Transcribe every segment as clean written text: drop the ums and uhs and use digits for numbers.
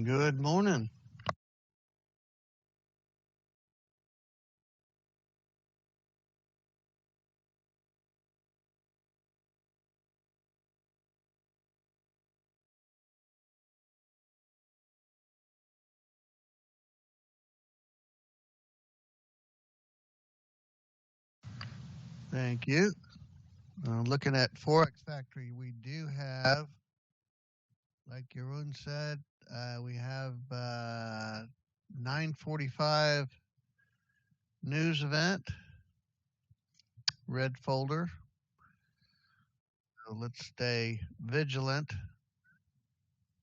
Good morning. Thank you. Looking at Forex Factory, we do have, like Jeroen said, we have 9:45 news event, red folder. So let's stay vigilant.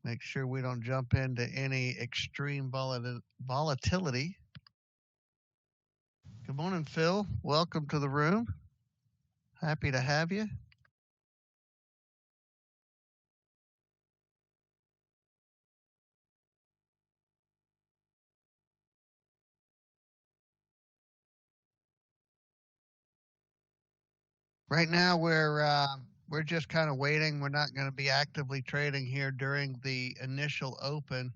Make sure we don't jump into any extreme volatility. Good morning, Phil. Welcome to the room. Happy to have you. Right now, we're just kind of waiting. We're not going to be actively trading here during the initial open.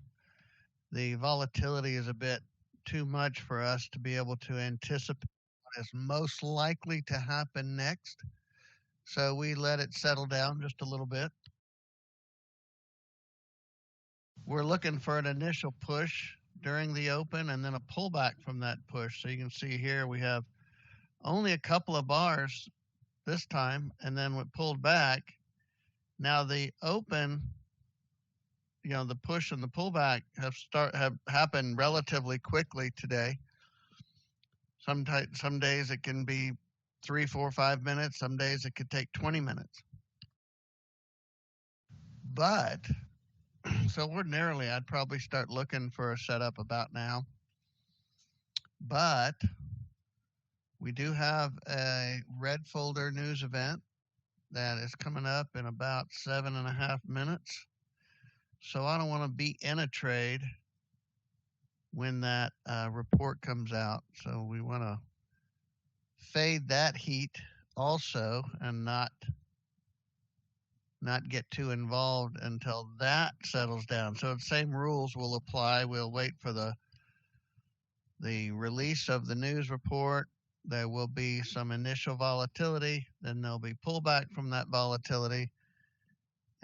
The volatility is a bit too much for us to be able to anticipate what is most likely to happen next. So we let it settle down just a little bit. We're looking for an initial push during the open and then a pullback from that push. So you can see here we have only a couple of bars this time, and then we pulled back. Now the open, the push and the pullback have happened relatively quickly today. Some days it can be 3, 4, 5 minutes. Some days it could take 20 minutes. But so ordinarily I'd probably start looking for a setup about now. But we do have a red folder news event that is coming up in about 7.5 minutes. So I don't want to be in a trade when that report comes out. So we want to fade that heat also and not get too involved until that settles down. So the same rules will apply. We'll wait for the release of the news report. There will be some initial volatility, then there'll be pullback from that volatility,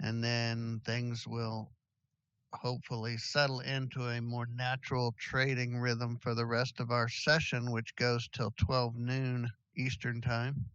and then things will hopefully settle into a more natural trading rhythm for the rest of our session, which goes till 12 noon Eastern time.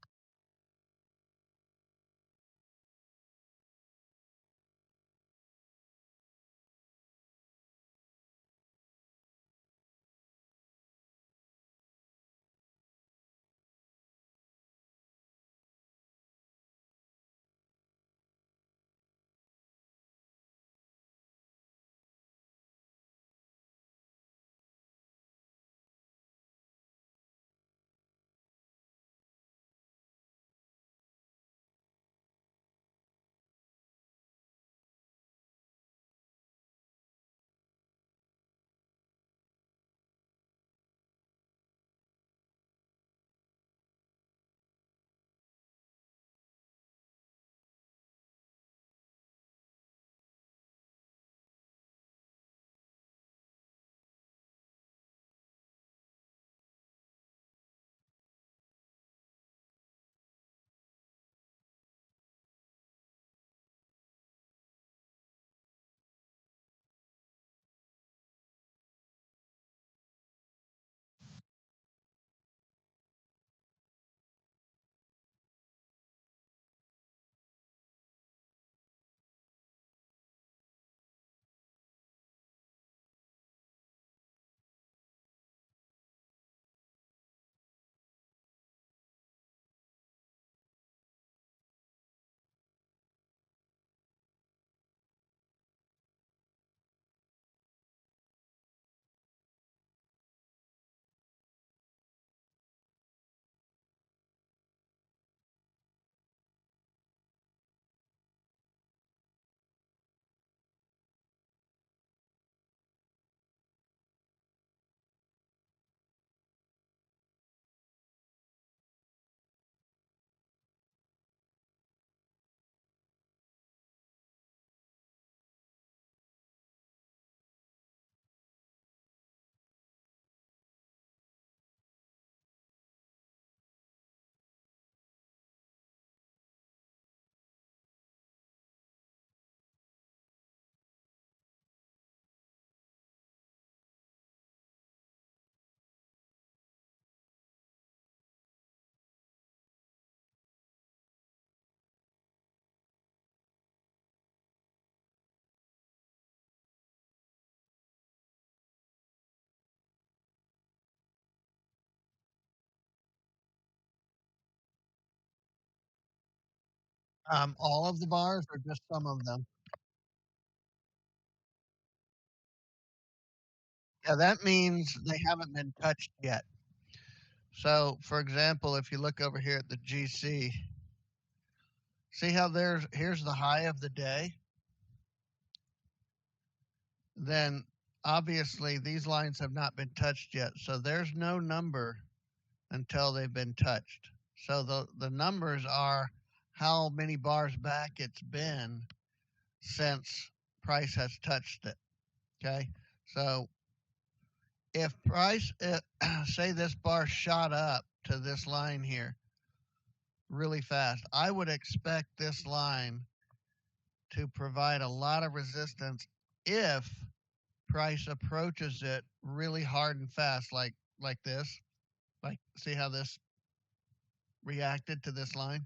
All of the bars or just some of them? Yeah, that means they haven't been touched yet. So, for example, if you look over here at the GC, see how here's the high of the day? Then obviously these lines have not been touched yet. So there's no number until they've been touched. So the numbers are how many bars back it's been since price has touched it. Okay. So if price, say this bar shot up to this line here really fast, I would expect this line to provide a lot of resistance if price approaches it really hard and fast, like this. Like, see how this reacted to this line?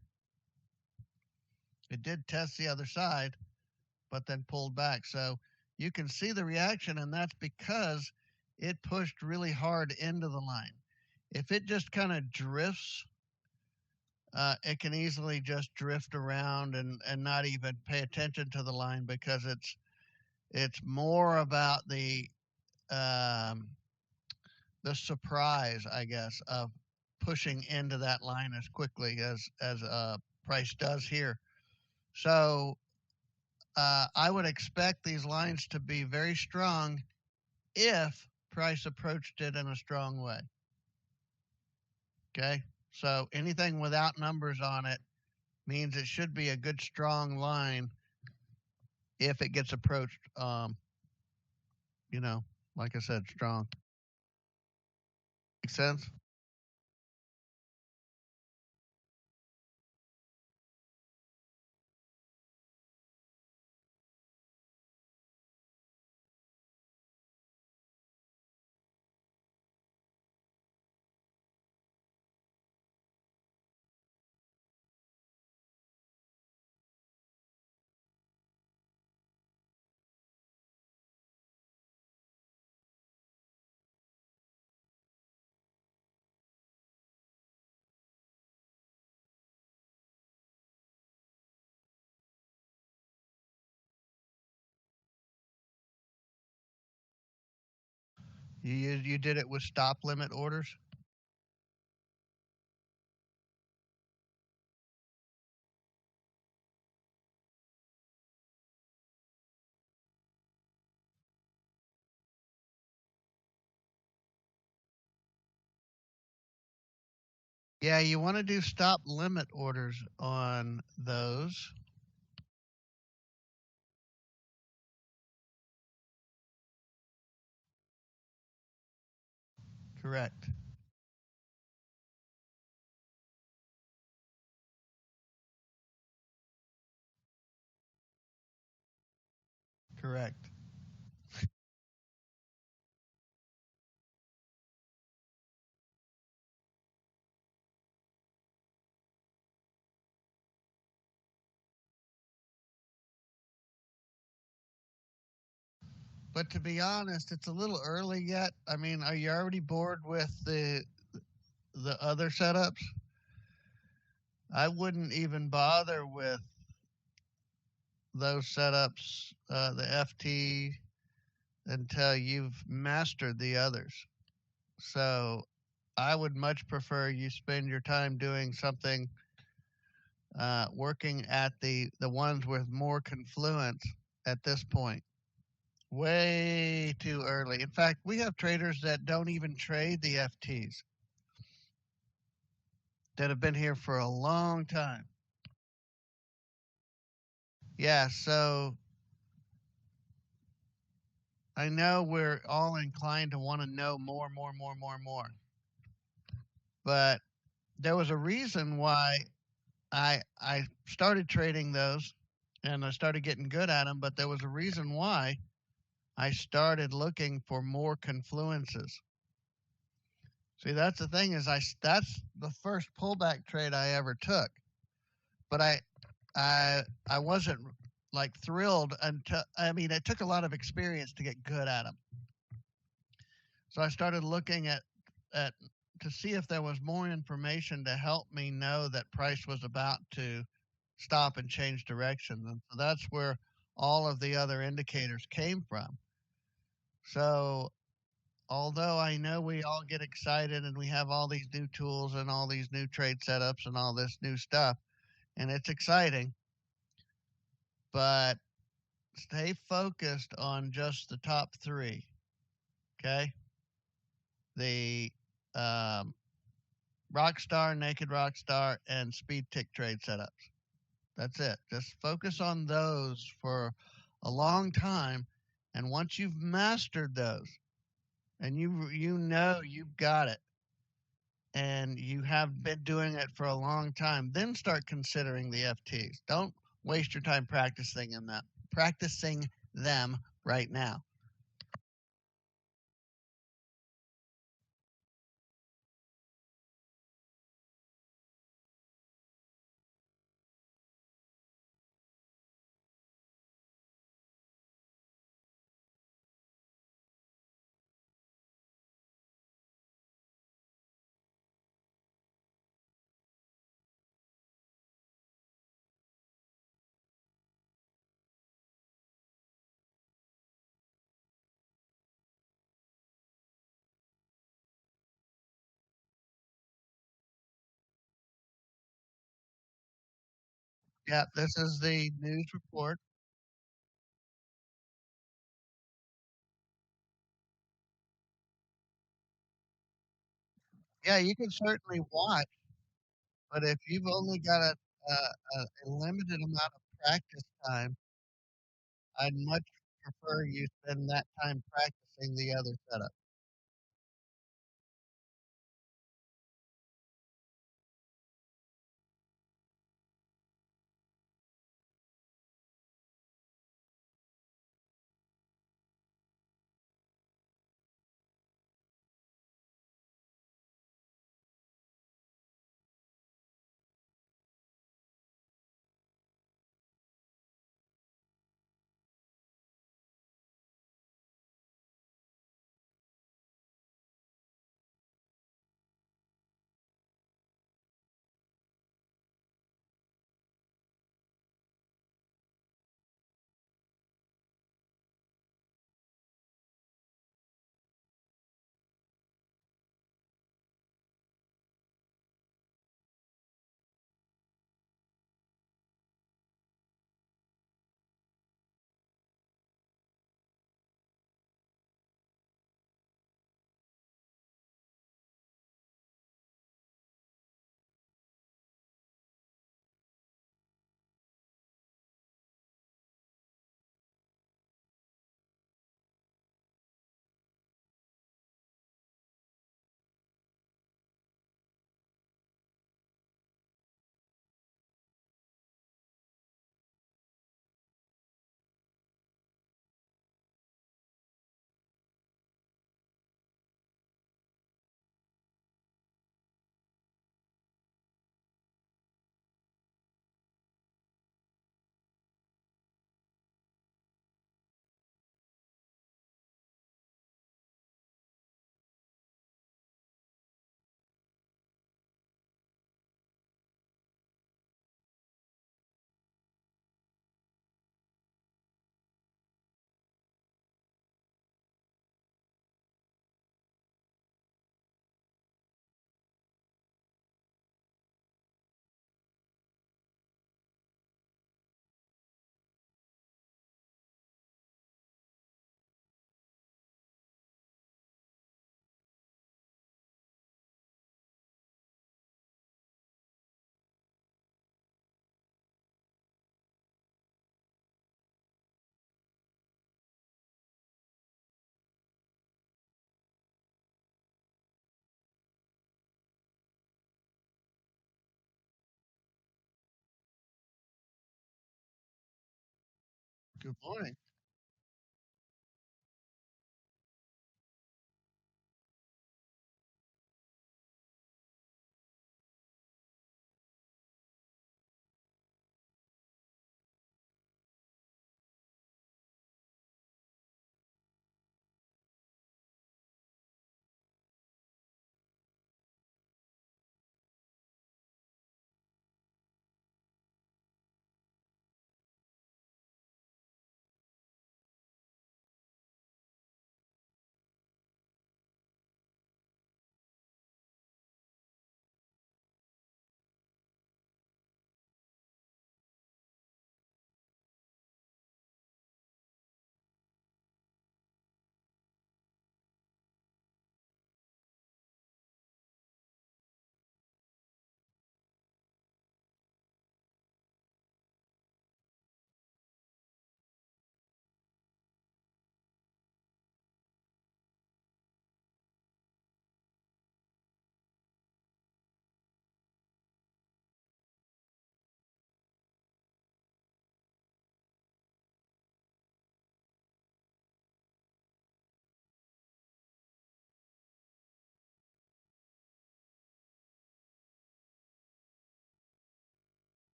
It did test the other side, but then pulled back. So you can see the reaction, and that's because it pushed really hard into the line. If it just kind of drifts, it can easily just drift around and not even pay attention to the line because it's more about um, the surprise, I guess, of pushing into that line as quickly as price does here. So I would expect these lines to be very strong if price approached it in a strong way. Okay, so anything without numbers on it means it should be a good strong line if it gets approached. You know, like I said, strong. Make sense? You did it with stop limit orders. Yeah, you want to do stop limit orders on those. Correct. Correct. But to be honest, it's a little early yet. I mean, are you already bored with the other setups? I wouldn't even bother with those setups, the FT, until you've mastered the others. So I would much prefer you spend your time doing something, working at the ones with more confluence at this point. Way too early. In fact, we have traders that don't even trade the FTs that have been here for a long time. Yeah, so I know we're all inclined to want to know more, more, more, more, more. But there was a reason why I started trading those and I started getting good at them, but there was a reason why I started looking for more confluences. See, that's the thing is that's the first pullback trade I ever took. But I wasn't like thrilled until I mean it took a lot of experience to get good at them. So I started looking at to see if there was more information to help me know that price was about to stop and change direction. And so that's where all of the other indicators came from. So although I know we all get excited and we have all these new tools and all these new trade setups and all this new stuff, and it's exciting, but stay focused on just the top three. Okay. The um, Rockstar, Naked Rockstar, and Speed Tick trade setups. That's it. Just focus on those for a long time. And once you've mastered those and you know you've got it and you have been doing it for a long time, then start considering the FTs. Don't waste your time practicing them right now. Yeah, this is the news report. Yeah, you can certainly watch, but if you've only got a limited amount of practice time, I'd much prefer you spend that time practicing the other setup. Good morning.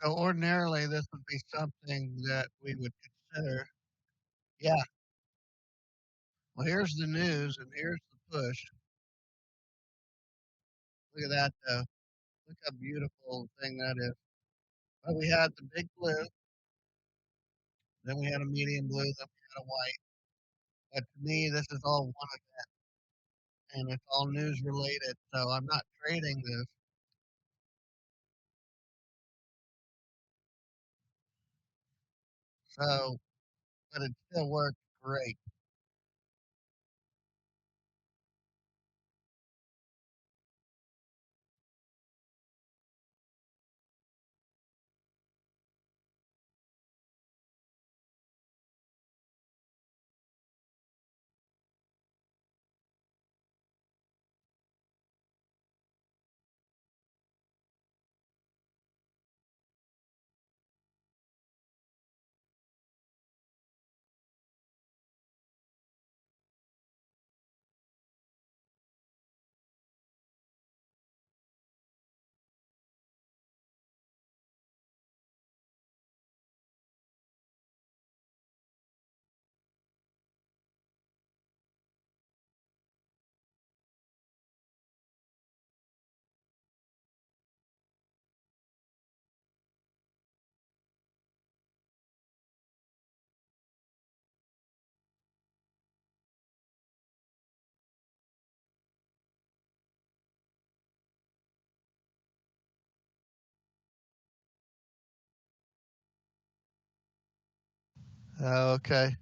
So ordinarily, this would be something that we would consider. Yeah. Well, here's the news, and here's the push. Look at that, though. Look how beautiful the thing that is. Well, we had the big blue, then we had a medium blue, then we had a white. But to me, this is all one event, and it's all news related. So I'm not trading this. So, but it still worked great. Okay.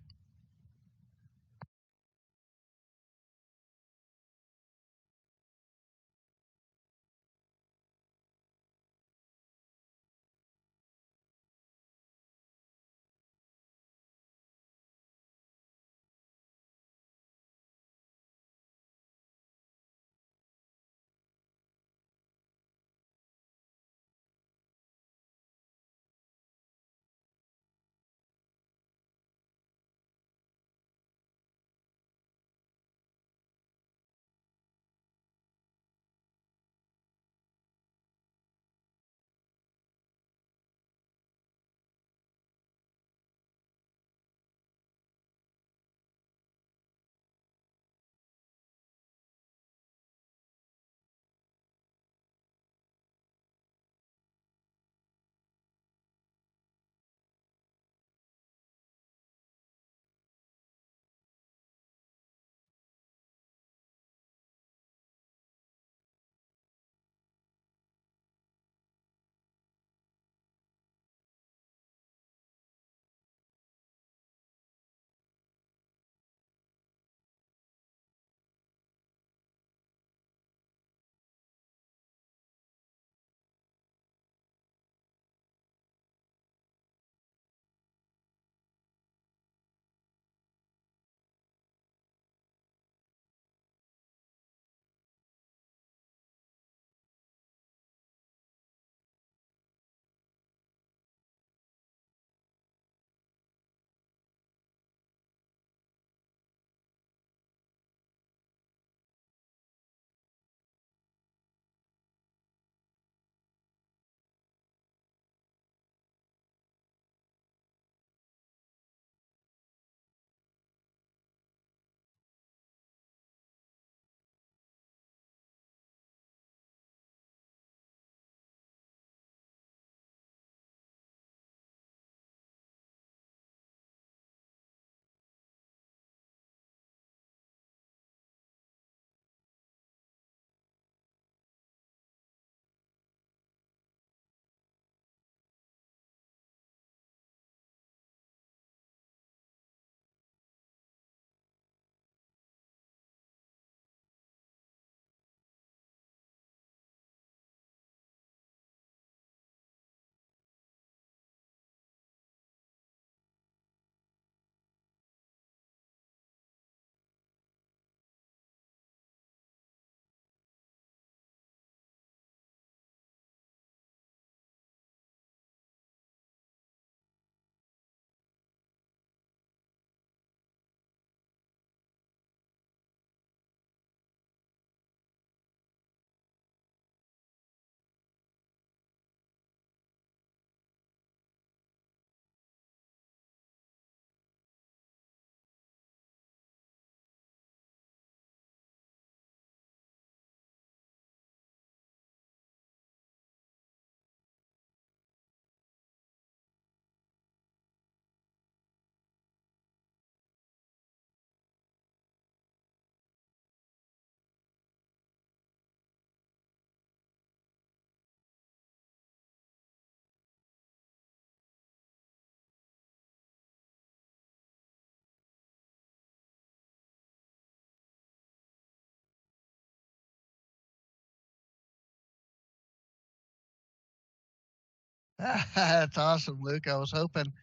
That's awesome, Luke. I was hoping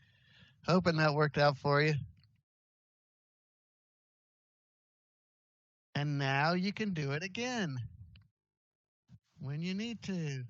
that worked out for you. And now you can do it again when you need to.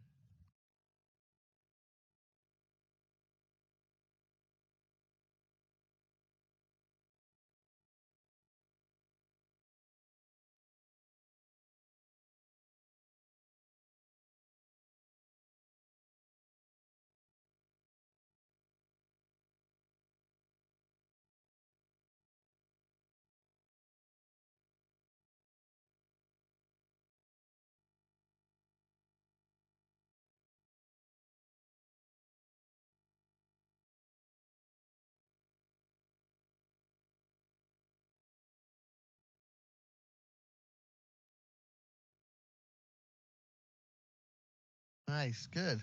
Nice, good.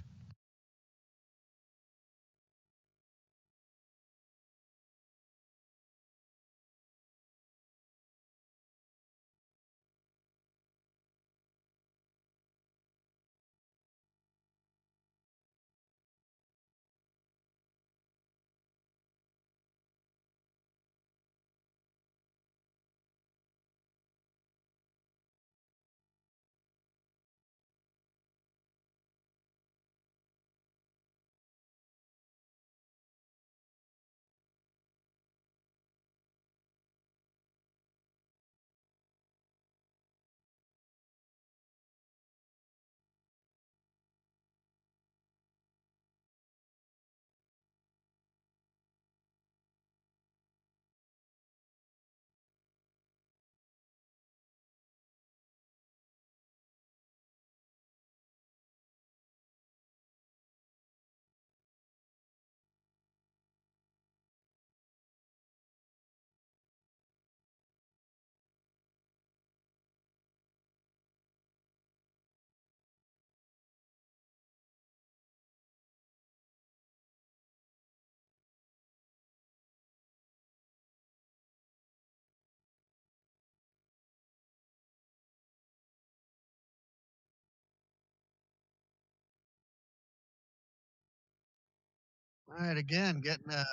All right, again, getting a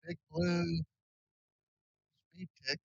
big blue speed tick.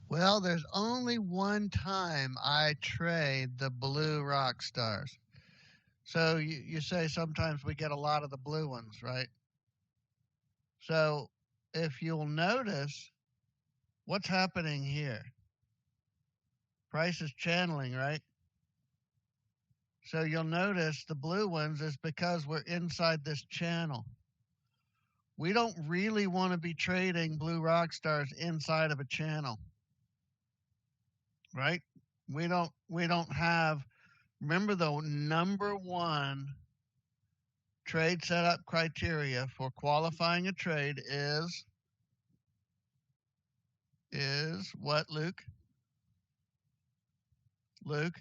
Well, there's only one time I trade the blue rock stars. So you say sometimes we get a lot of the blue ones, right? So if you'll notice what's happening here, price is channeling, right? So you'll notice the blue ones is because we're inside this channel. We don't really want to be trading blue rock stars inside of a channel, right? We don't have, remember the number one trade setup criteria for qualifying a trade is what, Luke? Luke?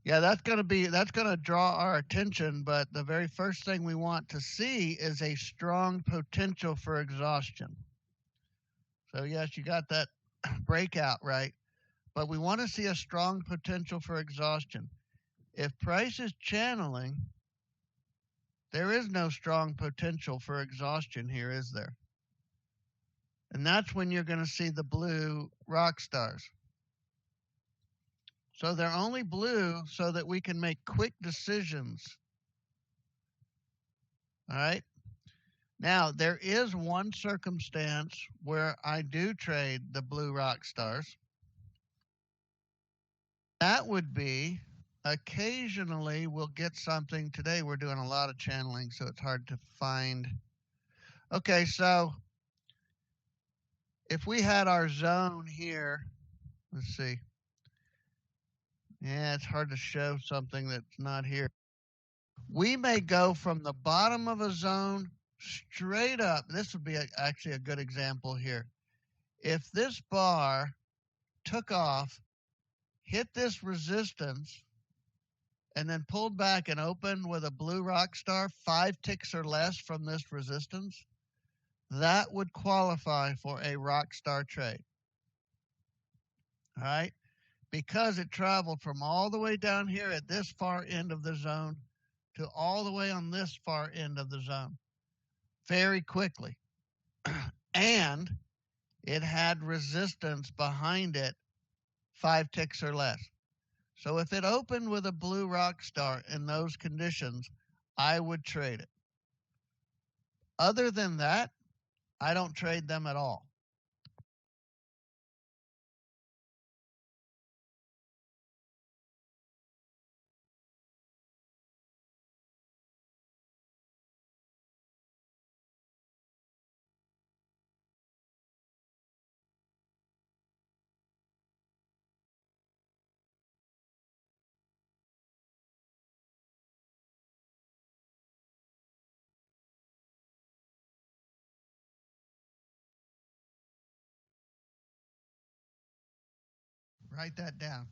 Yeah, that's going to draw our attention, but the very first thing we want to see is a strong potential for exhaustion. So yes, you got that breakout right, but we want to see a strong potential for exhaustion. If price is channeling, there is no strong potential for exhaustion here, is there? And that's when you're going to see the blue rock stars. So they're only blue so that we can make quick decisions. All right. Now, there is one circumstance where I do trade the blue rock stars. That would be occasionally we'll get something. Today we're doing a lot of channeling, so it's hard to find. Okay, so if we had our zone here, let's see. Yeah, it's hard to show something that's not here. We may go from the bottom of a zone straight up. This would be actually a good example here. If this bar took off, hit this resistance, and then pulled back and opened with a blue rock star 5 ticks or less from this resistance, that would qualify for a rock star trade. All right? Because it traveled from all the way down here at this far end of the zone to all the way on this far end of the zone very quickly. And it had resistance behind it 5 ticks or less. So if it opened with a blue rock star in those conditions, I would trade it. Other than that, I don't trade them at all. Write that down.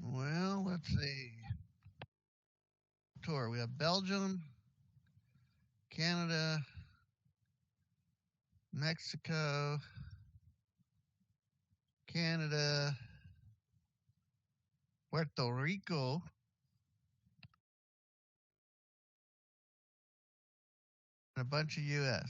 Well, let's see. Tour. We have Belgium, Canada, Mexico, Canada, Puerto Rico, a bunch of US.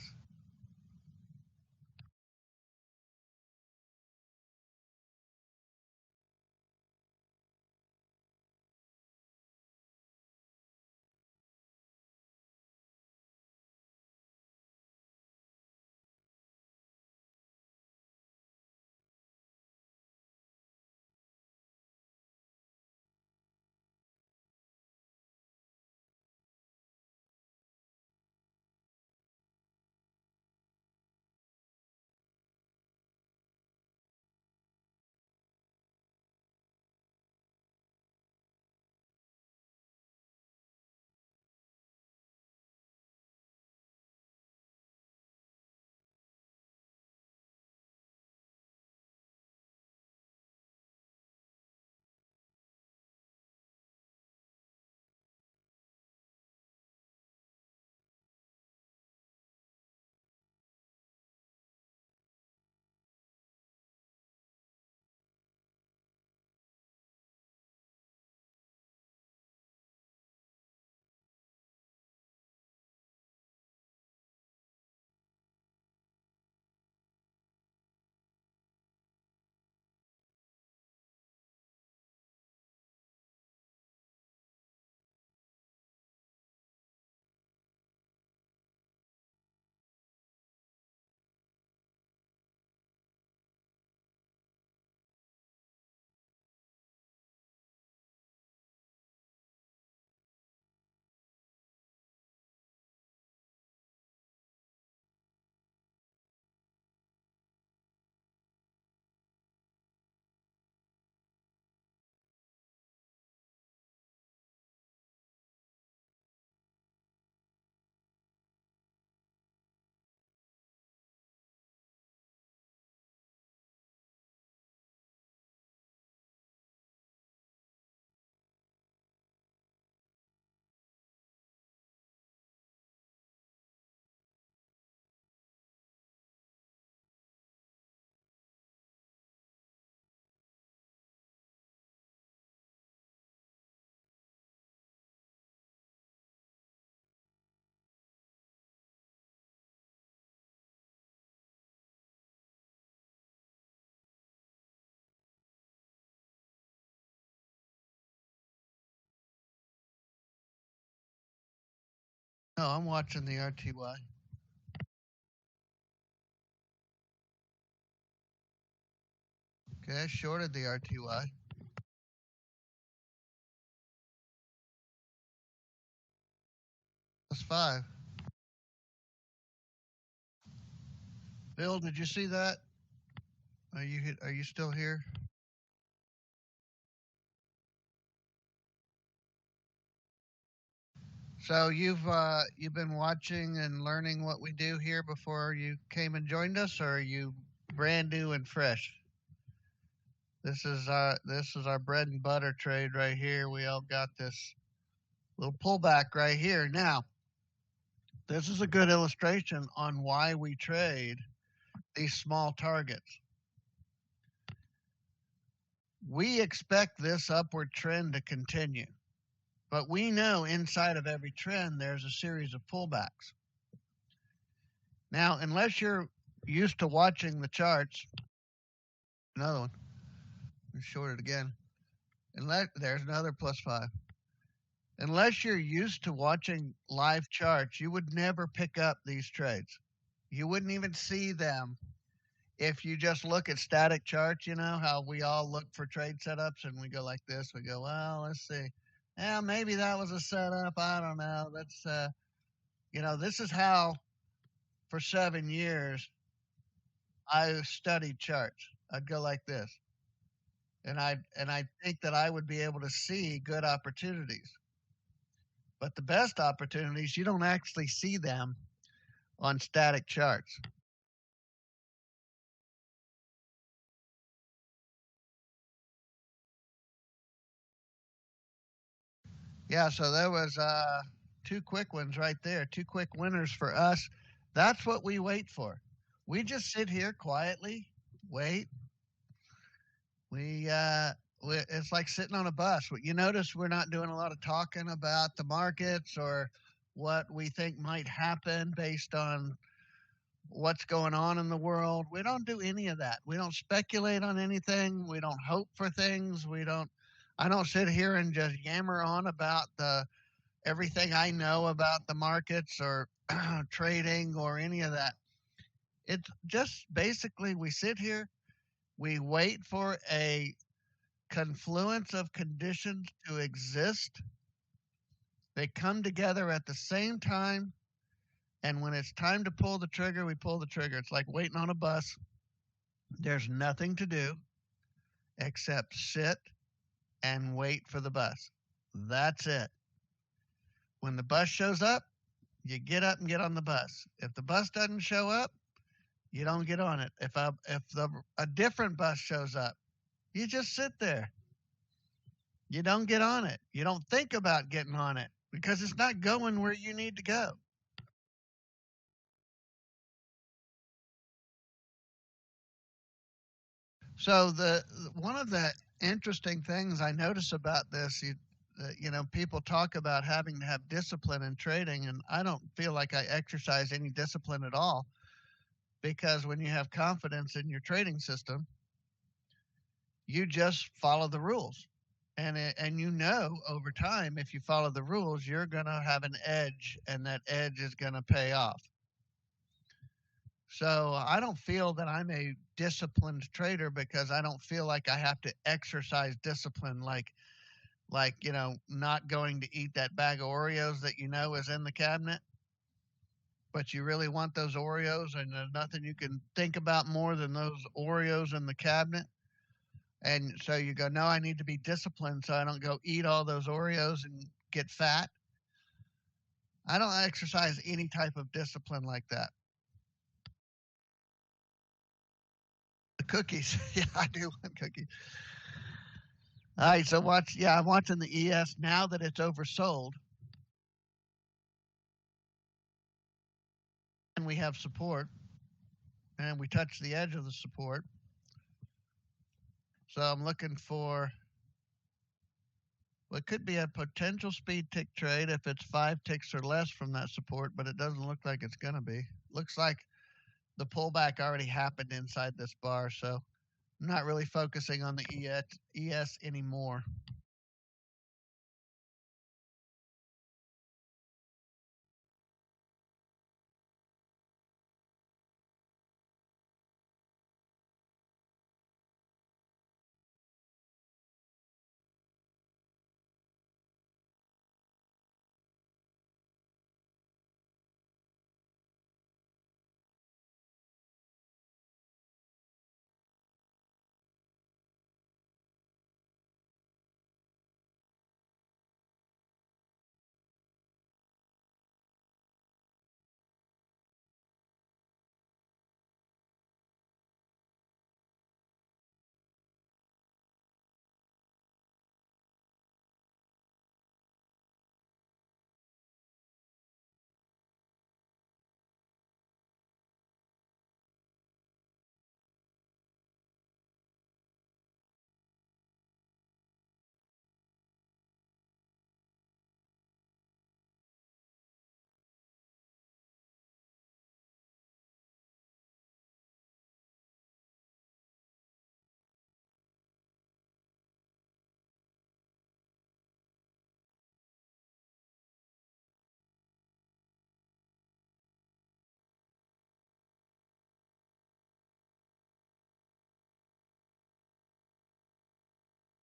No, I'm watching the RTY. Okay, I shorted the RTY. That's 5. Bill, did you see that? Are you still here? So you've been watching and learning what we do here before you came and joined us, or are you brand new and fresh? This is our bread and butter trade right here. We all got this little pullback right here. Now, this is a good illustration on why we trade these small targets. We expect this upward trend to continue, but we know inside of every trend there's a series of pullbacks. Now, unless you're used to watching the charts, another one, we shorted again. There's another plus 5. Unless you're used to watching live charts, you would never pick up these trades. You wouldn't even see them if you just look at static charts. You know how we all look for trade setups and we go like this. We go, well, let's see. Yeah, maybe that was a setup. I don't know. This is how for 7 years I studied charts. I'd go like this. And I think that I would be able to see good opportunities. But the best opportunities, you don't actually see them on static charts. Yeah, so there was 2 quick ones right there, 2 quick winners for us. That's what we wait for. We just sit here quietly, wait. It's like sitting on a bus. You notice we're not doing a lot of talking about the markets or what we think might happen based on what's going on in the world. We don't do any of that. We don't speculate on anything. We don't hope for things. I don't sit here and just yammer on about the everything I know about the markets or trading or any of that. It's just basically we sit here, we wait for a confluence of conditions to exist. They come together at the same time, and when it's time to pull the trigger, we pull the trigger. It's like waiting on a bus. There's nothing to do except sit and wait for the bus. That's it. When the bus shows up, you get up and get on the bus. If the bus doesn't show up, you don't get on it. If a different bus shows up, you just sit there. You don't get on it. You don't think about getting on it because it's not going where you need to go. So the one of the interesting things I notice about this, people talk about having to have discipline in trading, and I don't feel like I exercise any discipline at all because when you have confidence in your trading system, you just follow the rules. And over time, if you follow the rules, you're going to have an edge, and that edge is going to pay off. So I don't feel that I'm a disciplined trader because I don't feel like I have to exercise discipline like not going to eat that bag of Oreos that is in the cabinet, but you really want those Oreos and there's nothing you can think about more than those Oreos in the cabinet. And so you go, no, I need to be disciplined so I don't go eat all those Oreos and get fat. I don't exercise any type of discipline like that. The cookies. Yeah, I do want cookies. All right, so I'm watching the ES now that it's oversold and we have support and we touch the edge of the support. So I'm looking for what could be a potential speed tick trade if it's 5 ticks or less from that support, but it doesn't look like it's going to be. Looks like the pullback already happened inside this bar, so I'm not really focusing on the ES anymore.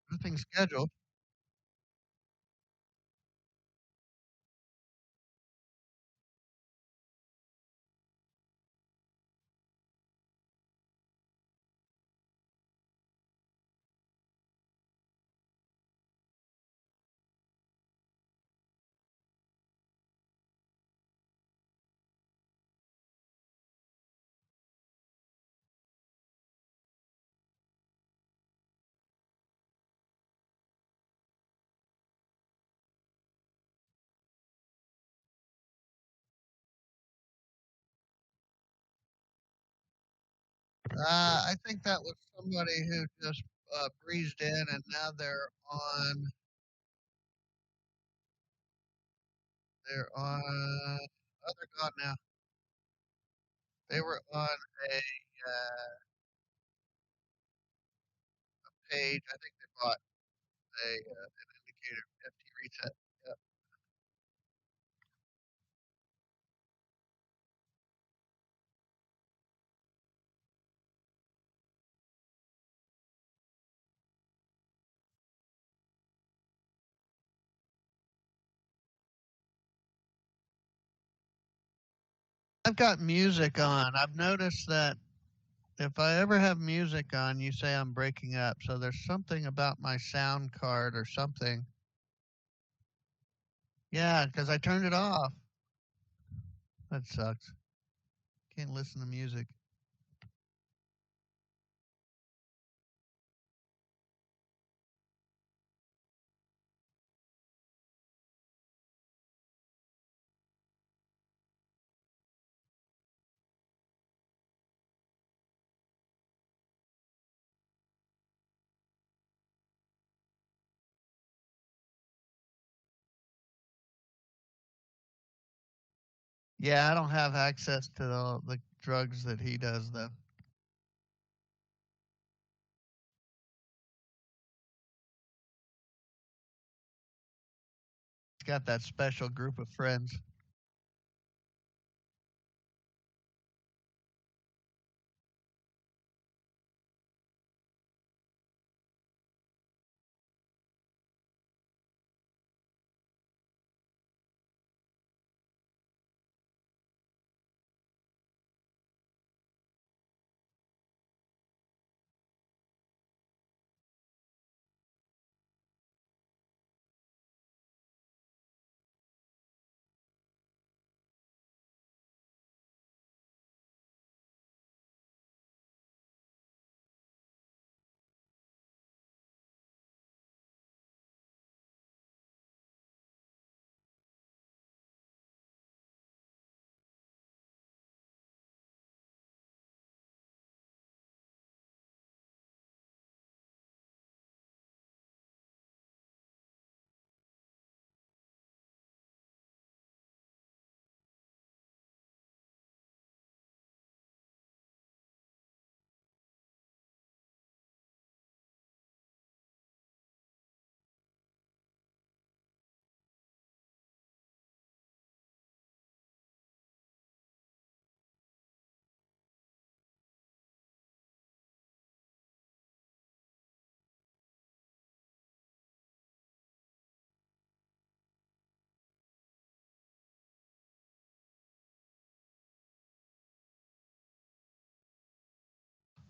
Nothing scheduled. I think that was somebody who just breezed in and now They're on. Oh, they're gone now. They were on a page. I think they bought an indicator FT reset. Yep. I've got music on. I've noticed that if I ever have music on, you say I'm breaking up. So there's something about my sound card or something. Yeah, because I turned it off. That sucks. Can't listen to music. Yeah, I don't have access to the drugs that he does, though. He's got that special group of friends.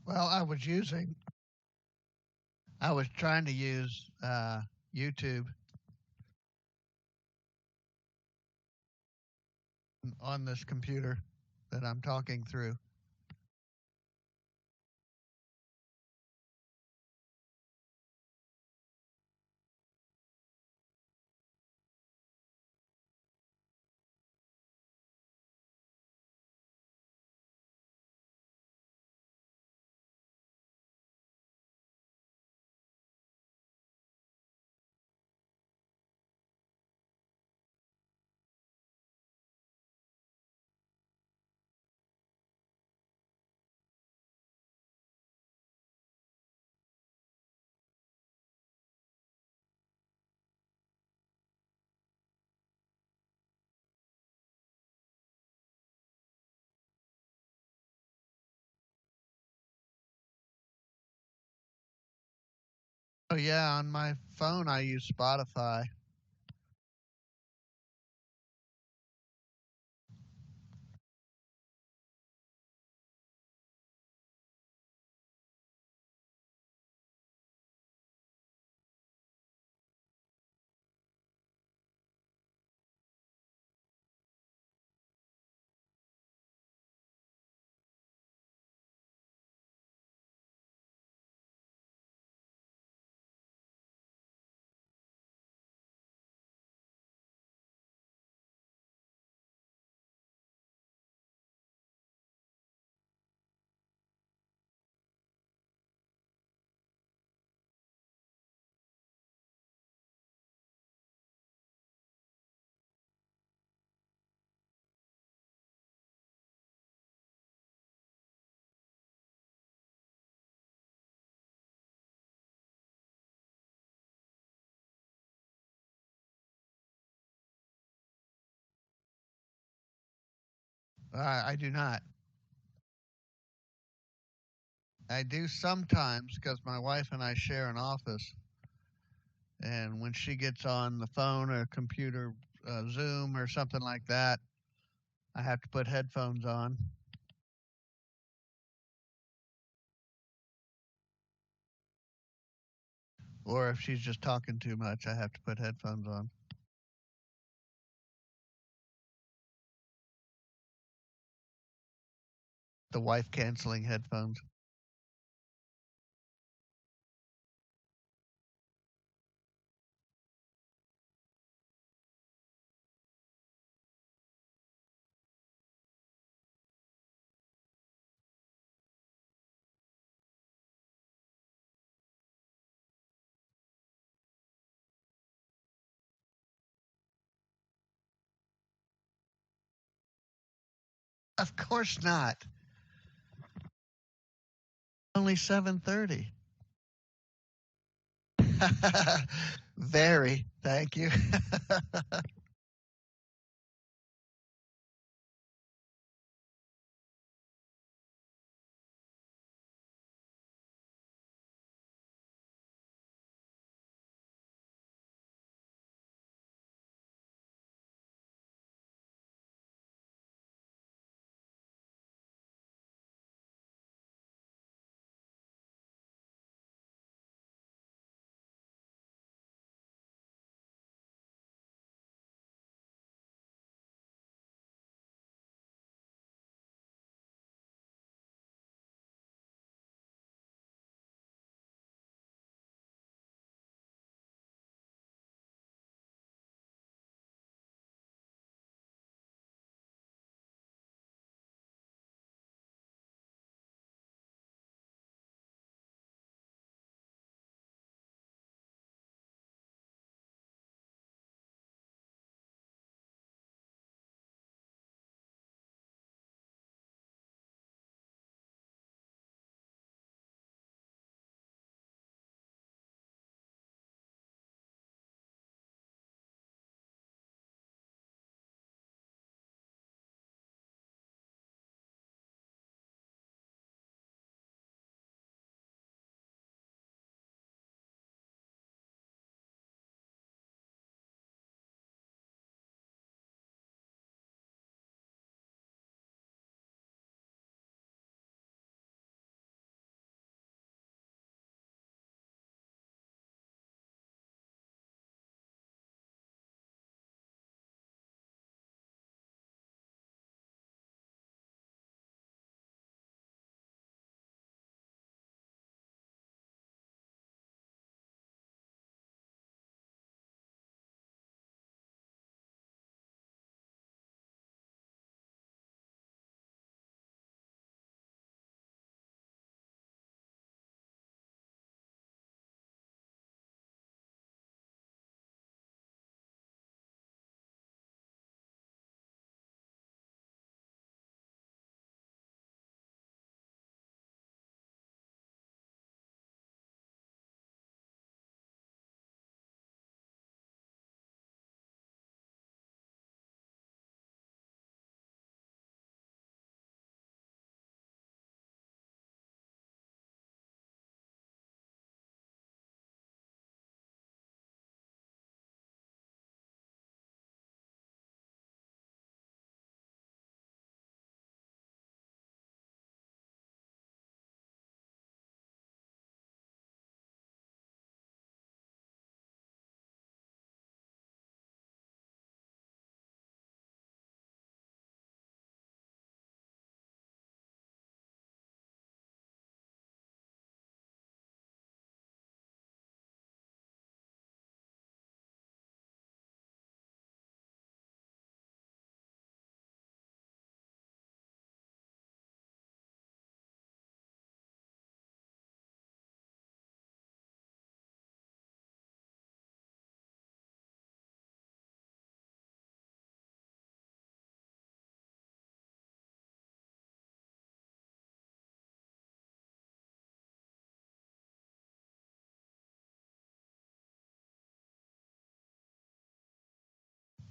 Well, I was trying to use YouTube on this computer that I'm talking through. Oh yeah, on my phone I use Spotify. I do not. I do sometimes because my wife and I share an office, and when she gets on the phone or computer, Zoom or something like that, I have to put headphones on. Or if she's just talking too much, I have to put headphones on. The wife canceling headphones. Of course not. Only 7:30. Very. Thank you.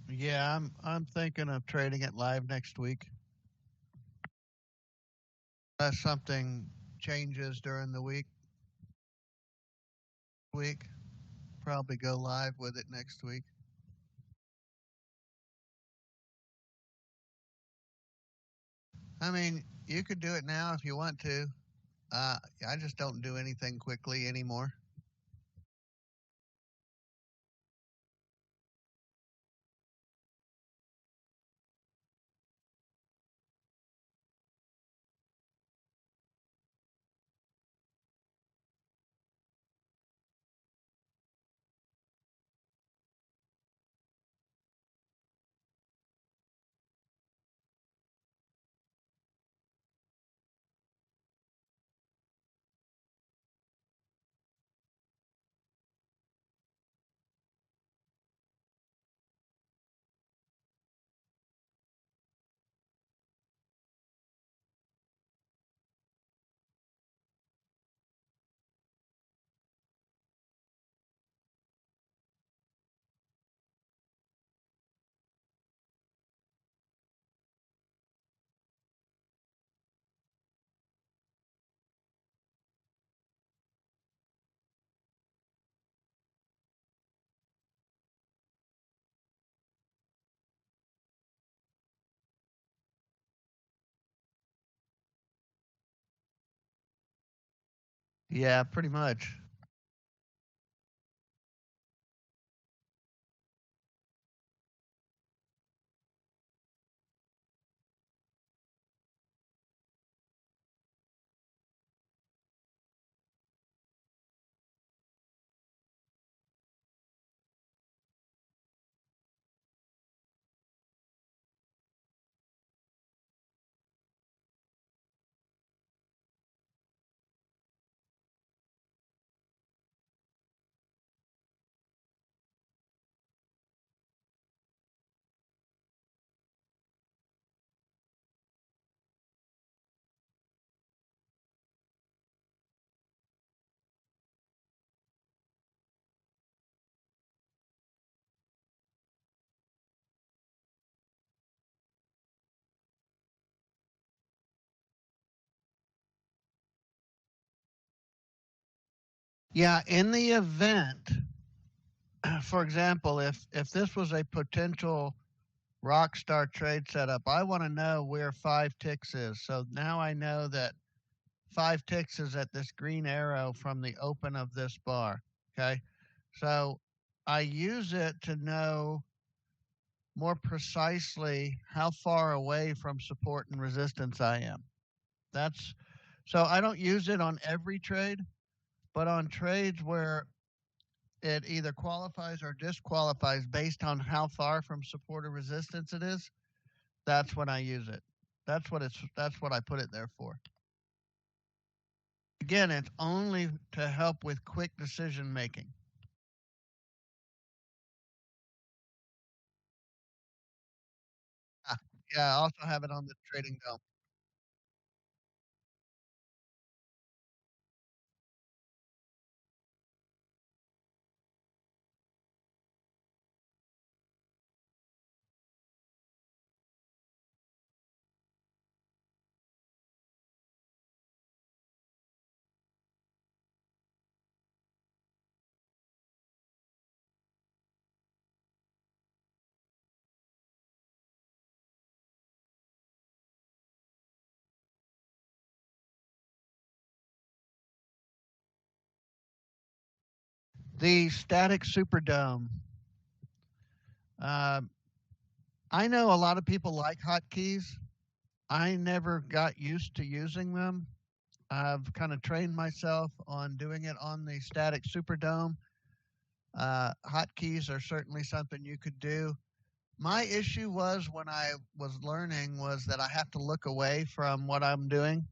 Yeah, I'm thinking of trading it live next week. Unless something changes during the week, probably go live with it next week. I mean, you could do it now if you want to. I just don't do anything quickly anymore. Yeah, pretty much. Yeah, in the event, for example, if this was a potential Rockstar trade setup, I want to know where 5 ticks is. So now I know that 5 ticks is at this green arrow from the open of this bar. Okay. So I use it to know more precisely how far away from support and resistance I am. That's so I don't use it on every trade, but on trades where it either qualifies or disqualifies based on how far from support or resistance it is, that's when I use it. That's what I put it there for. Again, it's only to help with quick decision making. Ah, yeah, I also have it on the trading dome. The static superdome. Uh, I know a lot of people like hotkeys. I never got used to using them. I've kind of trained myself on doing it on the static superdome. Hotkeys are certainly something you could do. My issue was when I was learning was that I have to look away from what I'm doing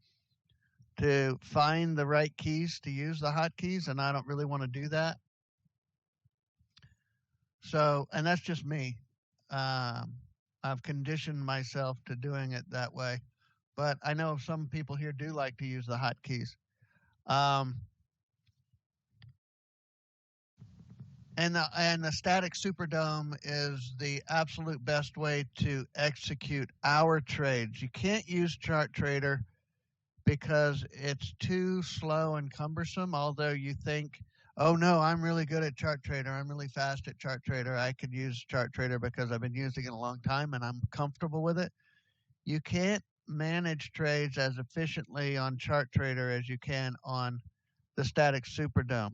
to find the right keys to use the hotkeys, and I don't really want to do that. So, and that's just me. Um, I've conditioned myself to doing it that way, but I know some people here do like to use the hotkeys. Um, and the static superdome is the absolute best way to execute our trades. You can't use Chart Trader because it's too slow and cumbersome. Although you think, oh no, I'm really good at Chart Trader, I'm really fast at Chart Trader, I could use Chart Trader because I've been using it a long time and I'm comfortable with it. You can't manage trades as efficiently on Chart Trader as you can on the Static Superdome.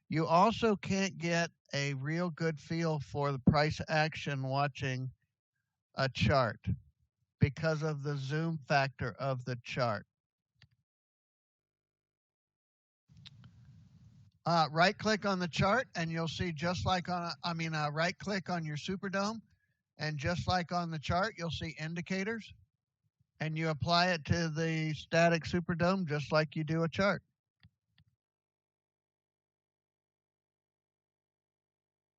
You also can't get a real good feel for the price action watching a chart because of the zoom factor of the chart. Right click on the chart and you'll see just like on right click on your Superdome and just like on the chart, you'll see indicators and you apply it to the Static Superdome just like you do a chart.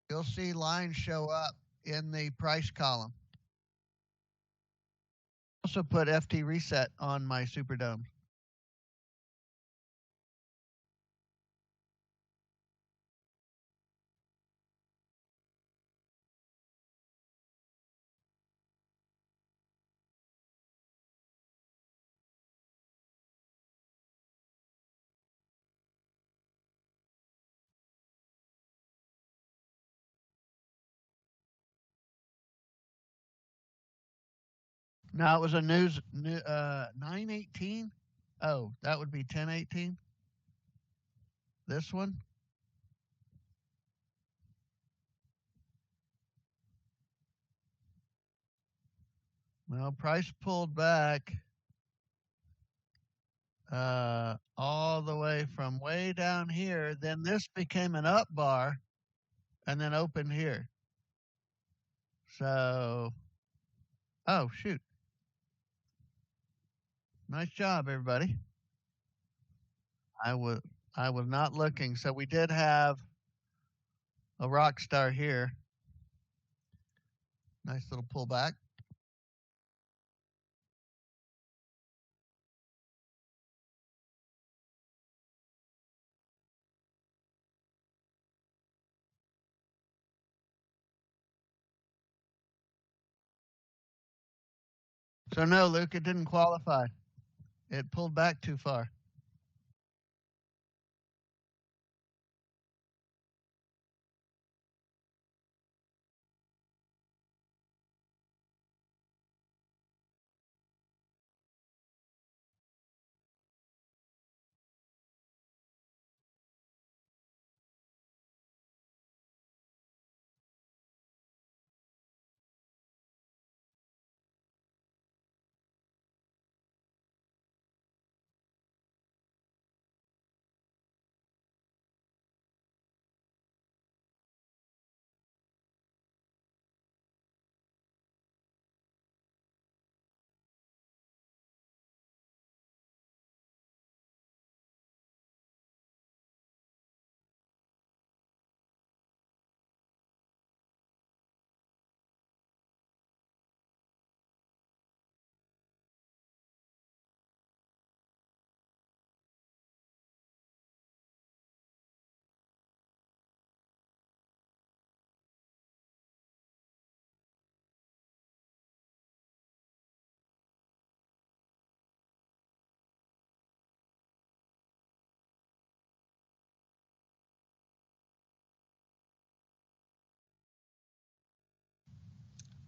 You'll see lines show up in the price column. Also put FT reset on my Superdome. Now it was a news 918. Oh, that would be 1018. This one. Well, price pulled back all the way from way down here. Then this became an up bar and then opened here. So, oh, shoot. Nice job, everybody. I was not looking. So we did have a rock star here. Nice little pullback. So no, Luke, it didn't qualify. It pulled back too far.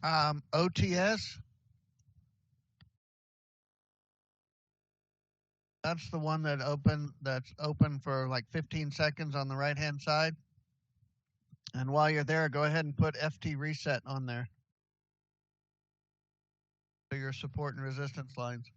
OTS, that's the one that's open for like 15 seconds on the right hand side. And while you're there, go ahead and put FT reset on there. So your support and resistance lines.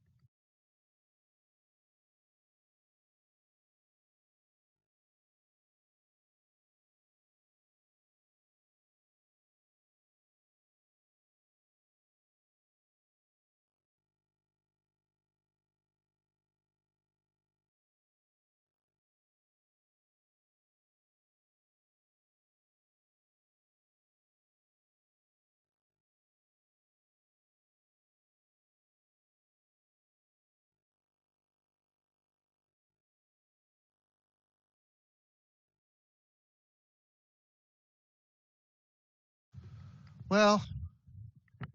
Well,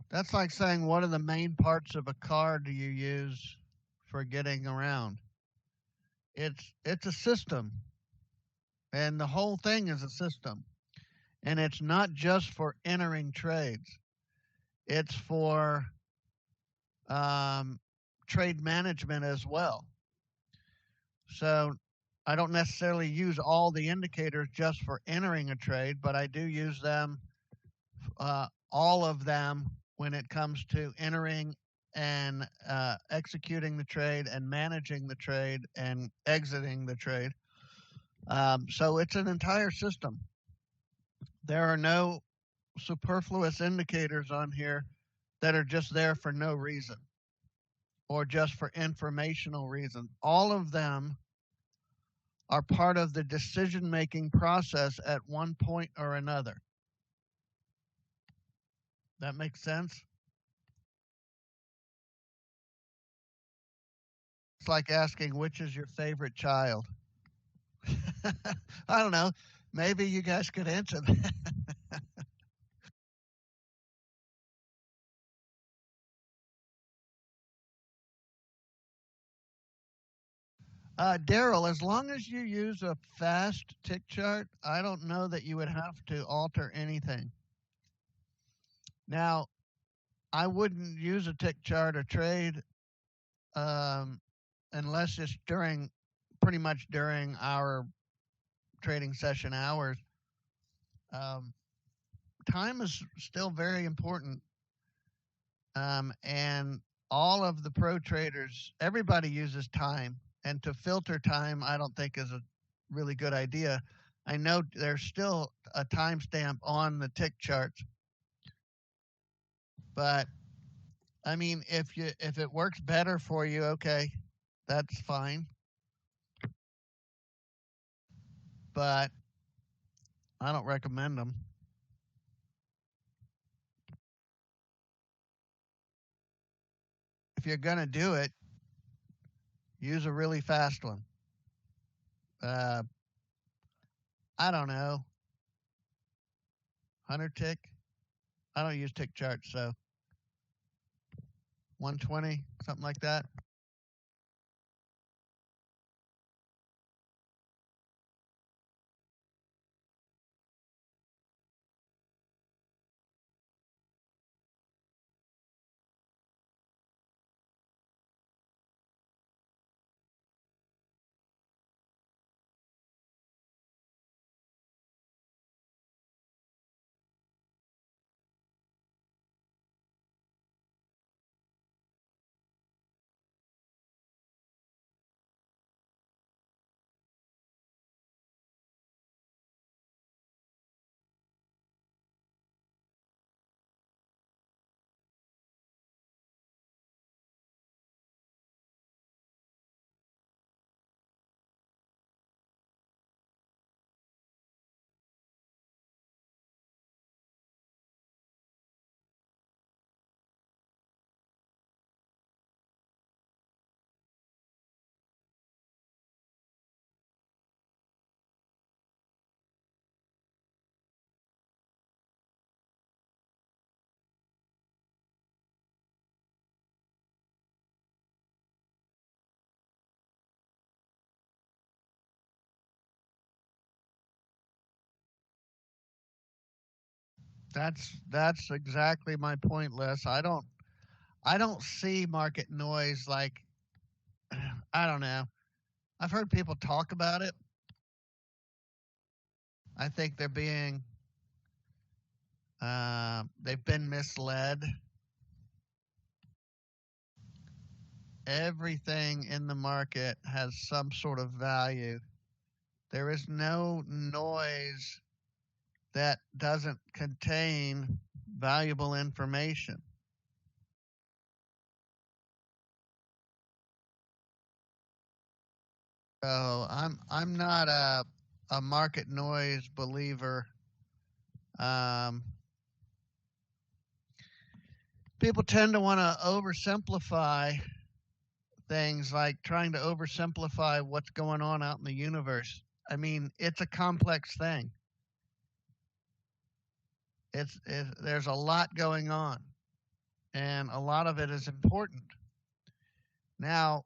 that's like saying what are the main parts of a car do you use for getting around. It's a system, and the whole thing is a system. And it's not just for entering trades. It's for um, trade management as well. So I don't necessarily use all the indicators just for entering a trade, but I do use them, all of them, when it comes to entering and executing the trade and managing the trade and exiting the trade. So it's an entire system. There are no superfluous indicators on here that are just there for no reason or just for informational reasons. All of them are part of the decision making process at one point or another. That makes sense? It's like asking which is your favorite child. I don't know. Maybe you guys could answer that. Daryl, as long as you use a fast tick chart, I don't know that you would have to alter anything. Now, I wouldn't use a tick chart or trade um, unless it's pretty much during our trading session hours. Um, Time is still very important, and all of the pro traders, everybody uses time, and to filter time, I don't think is a really good idea. I know there's still a timestamp on the tick charts, but I mean, if it works better for you, okay, that's fine. But I don't recommend them. If you're gonna do it, use a really fast one. Uh, I don't know, 100 tick. I don't use tick charts, so 120, something like that. That's exactly my point, Les. I don't see market noise like I don't know. I've heard people talk about it. I think they've been misled. Everything in the market has some sort of value. There is no noise that doesn't contain valuable information. So I'm not a market noise believer. Um, People tend to want to oversimplify things, like trying to oversimplify what's going on out in the universe. I mean, it's a complex thing. There's a lot going on, and a lot of it is important. Now,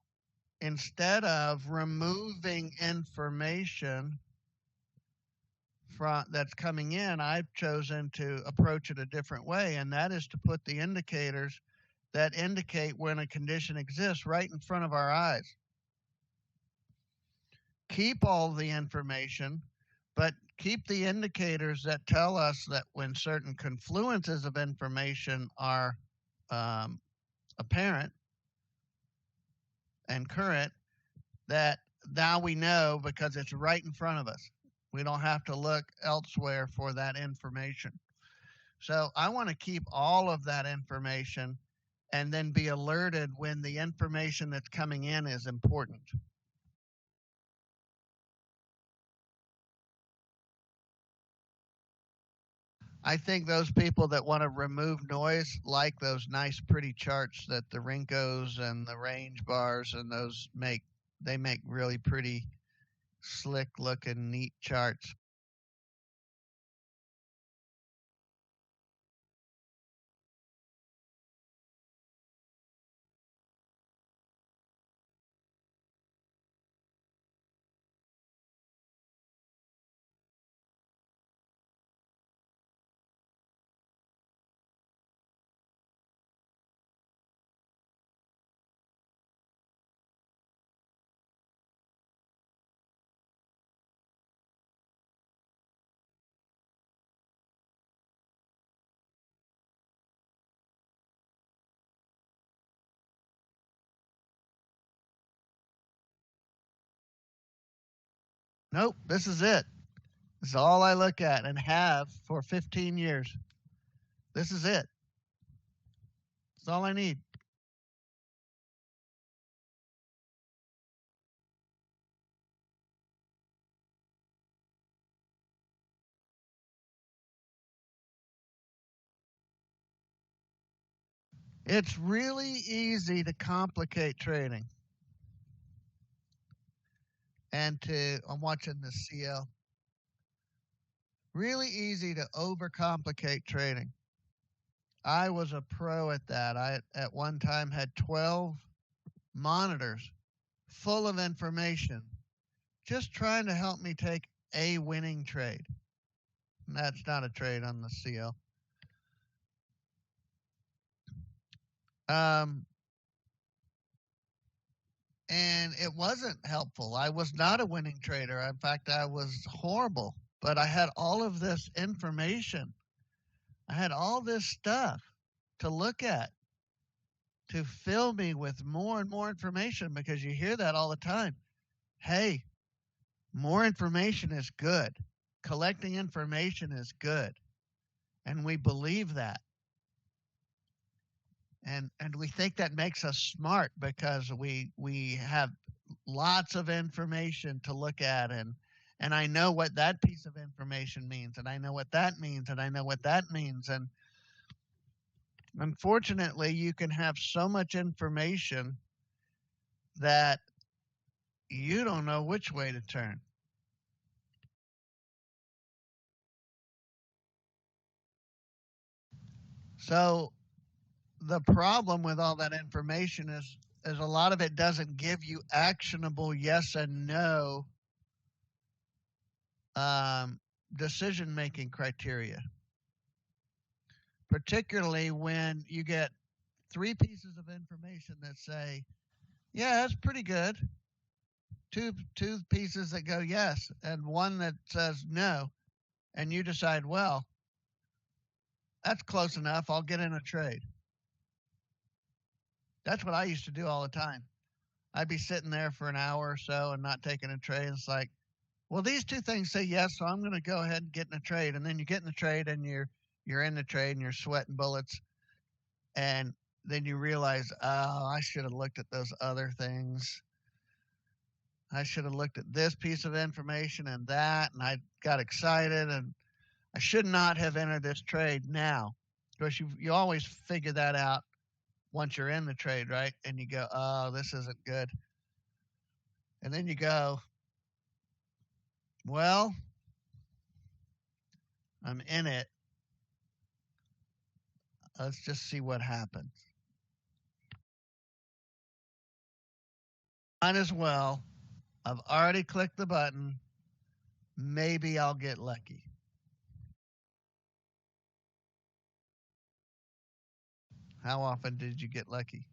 instead of removing information that's coming in, I've chosen to approach it a different way, and that is to put the indicators that indicate when a condition exists right in front of our eyes. Keep all the information, but keep the indicators that tell us that when certain confluences of information are apparent and current, that now we know because it's right in front of us. We don't have to look elsewhere for that information. So I want to keep all of that information and then be alerted when the information that's coming in is important. I think those people that want to remove noise like those nice pretty charts that the Rincos and the range bars and those make. They make really pretty, slick looking, neat charts. Nope, this is it. This is all I look at and have for 15 years. This is it. That's all I need. It's really easy to complicate trading. I'm watching the CL. Really easy to overcomplicate trading. I was a pro at that. I at one time had 12 monitors full of information just trying to help me take a winning trade. And that's not a trade on the CL. Um, and it wasn't helpful. I was not a winning trader. In fact, I was horrible. But I had all of this information. I had all this stuff to look at to fill me with more and more information because you hear that all the time. Hey, more information is good. Collecting information is good. And we believe that. And we think that makes us smart because we have lots of information to look at, and I know what that piece of information means, and I know what that means, and I know what that means. And unfortunately, you can have so much information that you don't know which way to turn. So the problem with all that information is a lot of it doesn't give you actionable yes and no um, decision making criteria, particularly when you get three pieces of information that say, yeah, that's pretty good. Two pieces that go yes, and one that says no, and you decide, well, that's close enough. I'll get in a trade. That's what I used to do all the time. I'd be sitting there for an hour or so and not taking a trade. It's like, well, these two things say yes, so I'm going to go ahead and get in a trade. And then you get in the trade and you're in the trade and you're sweating bullets. And then you realize, oh, I should have looked at those other things. I should have looked at this piece of information and that, and I got excited, and I should not have entered this trade now. Because you always figure that out once you're in the trade, right? And you go, oh, this isn't good. And then you go, well, I'm in it. Let's just see what happens. Might as well. I've already clicked the button. Maybe I'll get lucky. How often did you get lucky?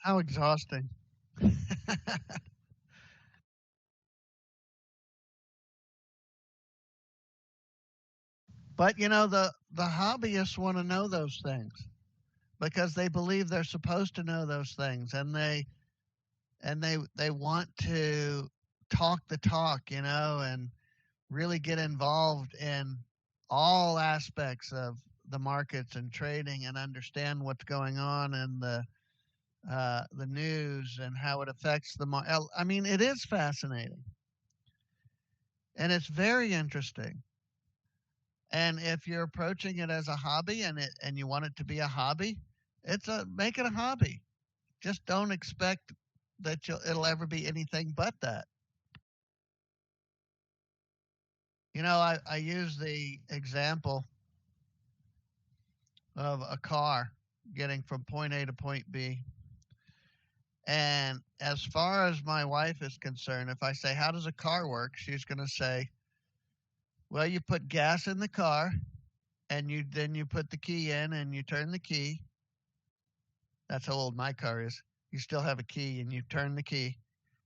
How exhausting. But the hobbyists want to know those things because they believe they're supposed to know those things, and they want to talk the talk, and really get involved in all aspects of the markets and trading and understand what's going on in the news and how it affects the market. I mean, it is fascinating and it's very interesting. And if you're approaching it as a hobby and you want it to be a hobby, make it a hobby. Just don't expect that it'll ever be anything but that. I use the example of a car getting from point A to point B. And as far as my wife is concerned, if I say, "How does a car work?" she's going to say, "Well, you put gas in the car and you put the key in and you turn the key." That's how old my car is. You still have a key and you turn the key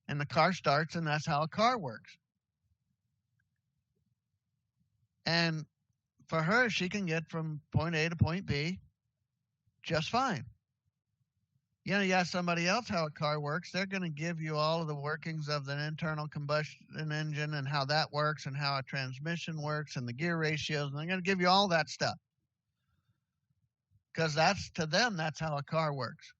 and the car starts, and that's how a car works. And for her, she can get from point A to point B just fine. You ask somebody else how a car works, they're going to give you all of the workings of the internal combustion engine and how that works and how a transmission works and the gear ratios. And they're going to give you all that stuff because to them, that's how a car works.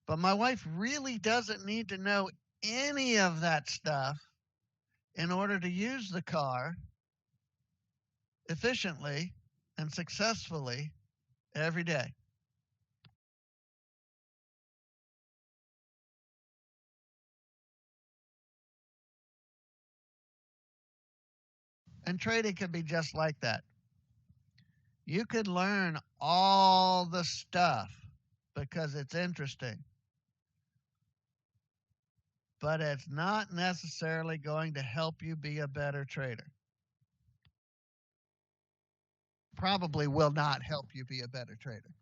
But my wife really doesn't need to know any of that stuff in order to use the car efficiently and successfully every day. And trading can be just like that. You could learn all the stuff because it's interesting, but it's not necessarily going to help you be a better trader. Probably will not help you be a better trader.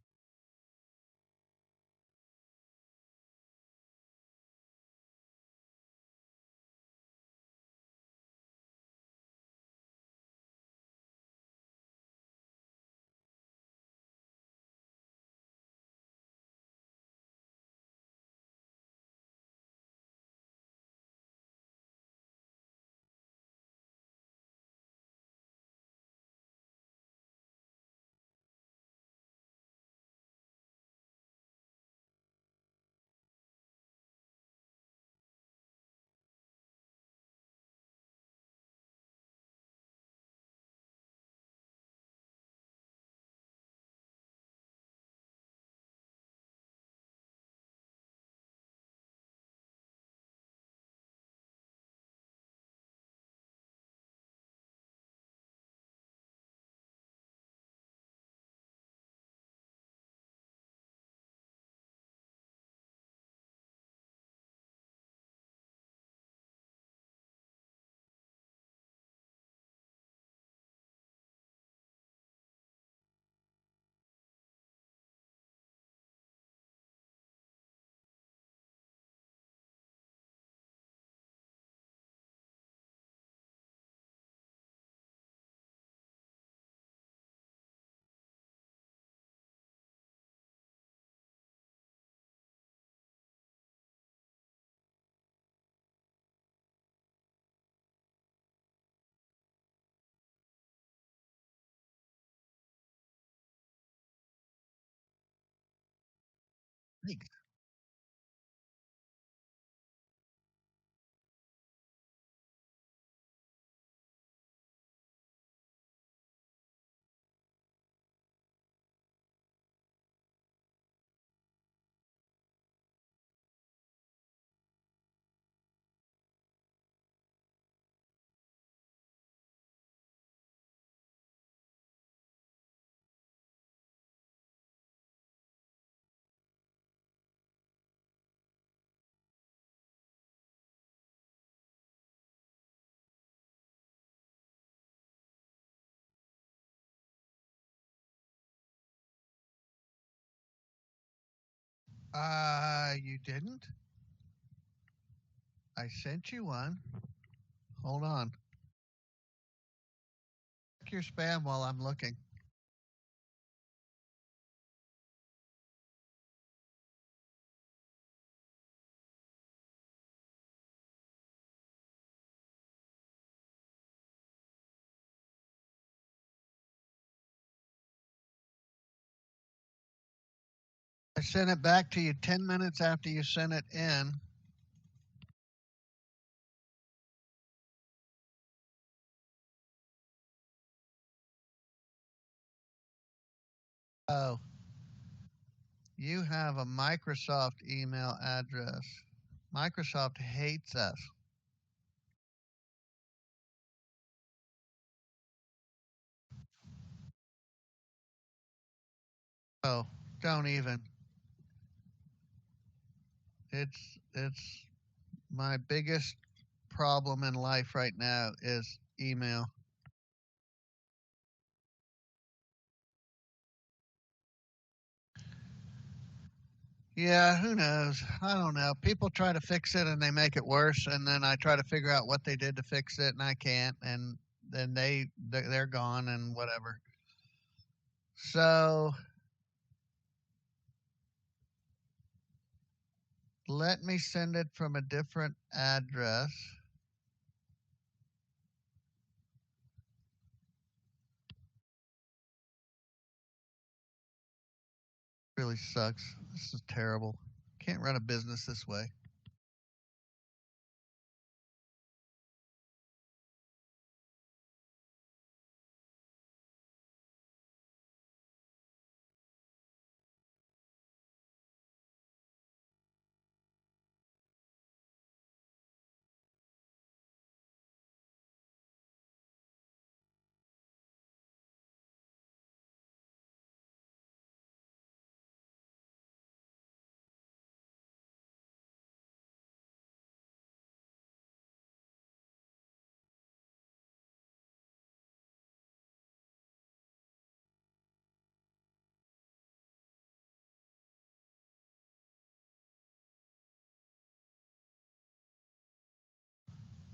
Thanks. You didn't? I sent you one. Hold on. Check your spam while I'm looking. I sent it back to you 10 minutes after you sent it in. Oh, you have a Microsoft email address. Microsoft hates us. Oh, don't even. It's my biggest problem in life right now is email. Yeah, who knows? I don't know. People try to fix it and they make it worse, and then I try to figure out what they did to fix it, and I can't, and then they're gone and whatever. So let me send it from a different address. Really sucks. This is terrible. Can't run a business this way.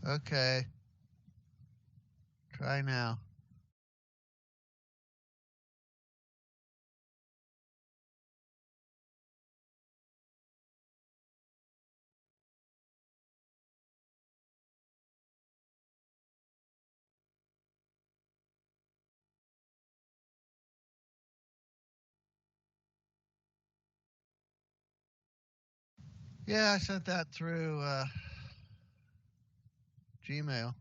Okay, try now. Yeah, I sent that through Gmail.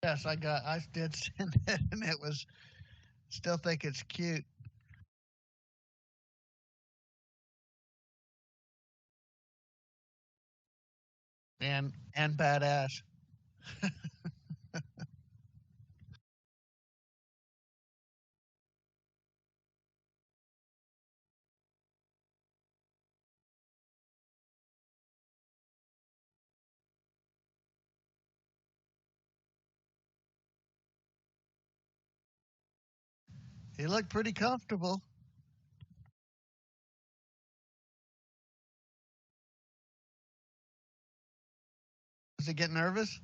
Yes, I did send it, and it was, still think it's cute. And badass. He looked pretty comfortable. Does he get nervous?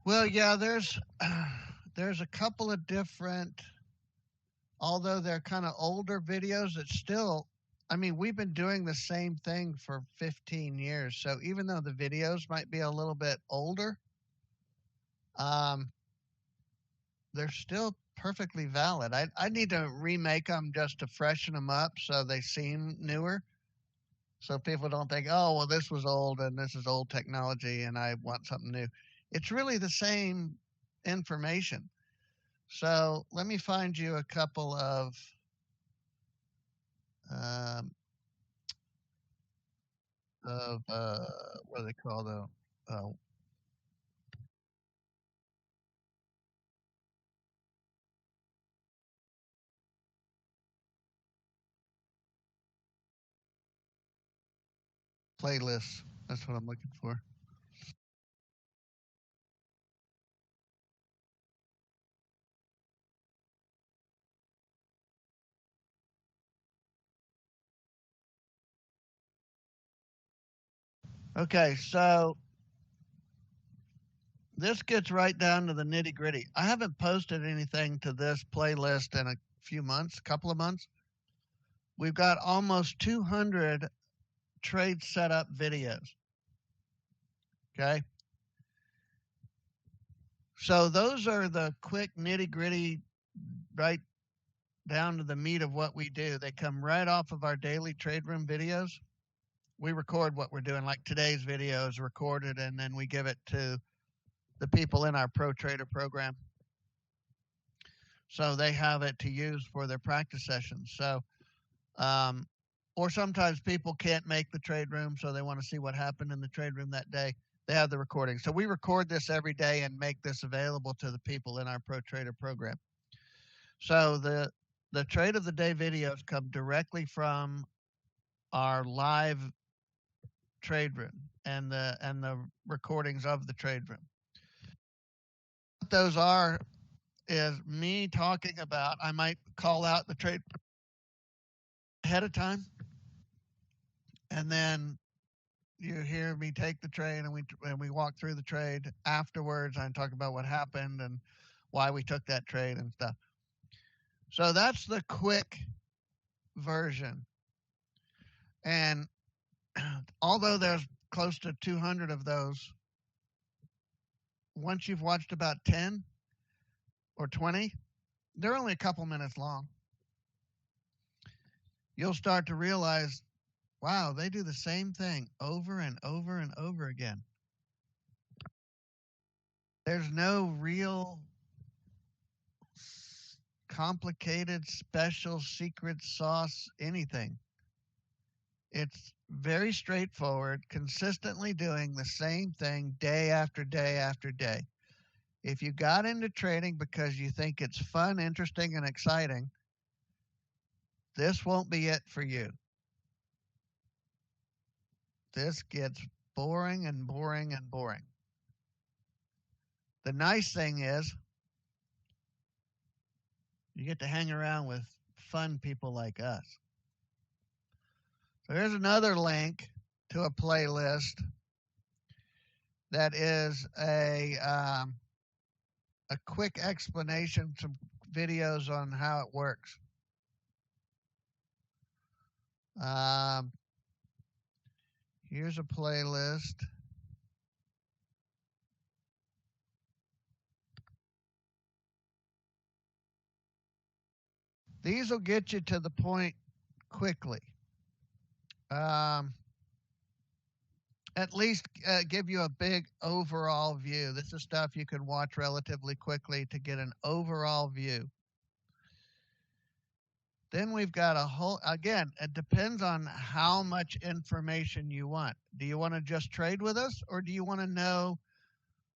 Well, yeah, there's a couple of different, although they're kind of older videos, it's still, I mean, we've been doing the same thing for 15 years. So even though the videos might be a little bit older, um, they're still perfectly valid. I need to remake them just to freshen them up so they seem newer. So people don't think, oh, well, this was old and this is old technology and I want something new. It's really the same information. So let me find you a couple um, of what do they call the uh, playlists. That's what I'm looking for. Okay, so this gets right down to the nitty gritty. I haven't posted anything to this playlist in a few months, couple of months. We've got almost 200 trade setup videos. Okay, so those are the quick nitty gritty, right down to the meat of what we do. They come right off of our daily trade room videos. We record what we're doing, like today's video is recorded, and then we give it to the people in our Pro Trader program. So they have it to use for their practice sessions. So, um, or sometimes people can't make the trade room, so they want to see what happened in the trade room that day. They have the recording. So we record this every day and make this available to the people in our Pro Trader program. So the trade of the day videos come directly from our live trade room and the recordings of the trade room. What those are is me talking about, I might call out the trade ahead of time And then you hear me take the trade, and we walk through the trade afterwards. I talk about what happened and why we took that trade and stuff. So that's the quick version. And although there's close to 200 of those, once you've watched about 10 or 20, they're only a couple minutes long. You'll start to realize, wow, they do the same thing over and over and over again. There's no real complicated, special, secret sauce, anything. It's very straightforward, consistently doing the same thing day after day after day. If you got into trading because you think it's fun, interesting, and exciting, this won't be it for you. This gets boring and boring and boring. The nice thing is you get to hang around with fun people like us. So here's another link to a playlist that is a quick explanation, some videos on how it works. Here's a playlist. These will get you to the point quickly. At least give you a big overall view. This is stuff you can watch relatively quickly to get an overall view. Then we've got a whole, again, it depends on how much information you want. Do you want to just trade with us, or do you want to know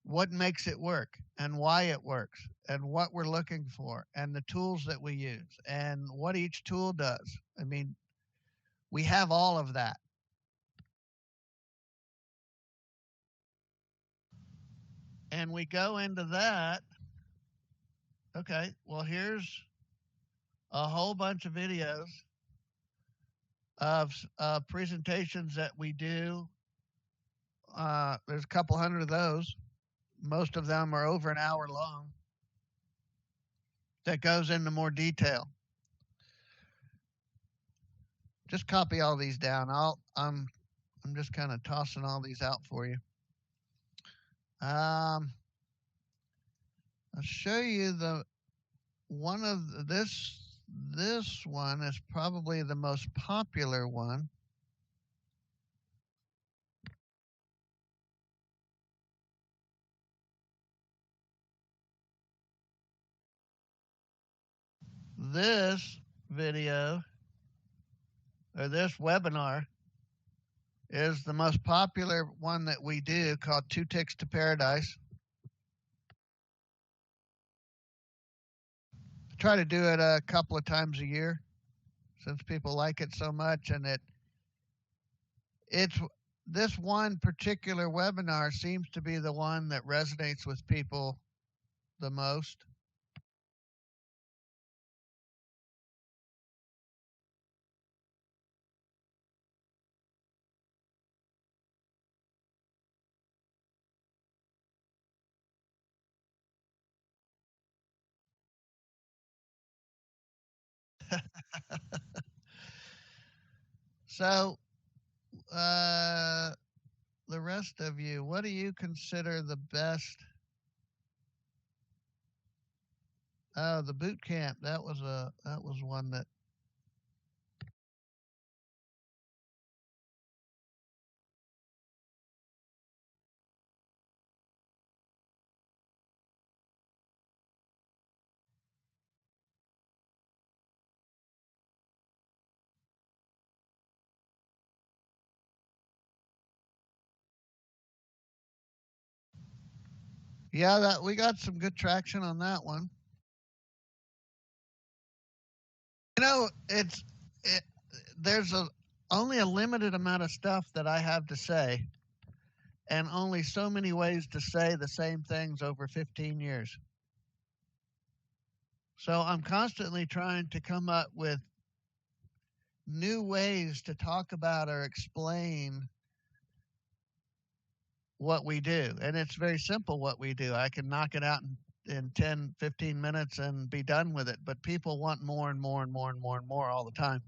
what makes it work and why it works and what we're looking for and the tools that we use and what each tool does? I mean, we have all of that. And we go into that. Okay, well, here's a whole bunch of videos of presentations that we do. There's a couple hundred of those. Most of them are over an hour long. That goes into more detail. Just copy all these down. I'm just kind of tossing all these out for you. I'll show you the one of this. This one is probably the most popular one. This video or this webinar is the most popular one that we do, called 2 Ticks to Paradise. I try to do it a couple of times a year since people like it so much, and it's this one particular webinar seems to be the one that resonates with people the most. So, the rest of you, what do you consider the best? Oh, the boot camp. That was one that. Yeah, that we got some good traction on that one. You know, there's only a limited amount of stuff that I have to say, and only so many ways to say the same things over 15 years. So I'm constantly trying to come up with new ways to talk about or explain what we do. And it's very simple what we do. I can knock it out in 10, 15 minutes and be done with it. But people want more and more and more and more and more all the time.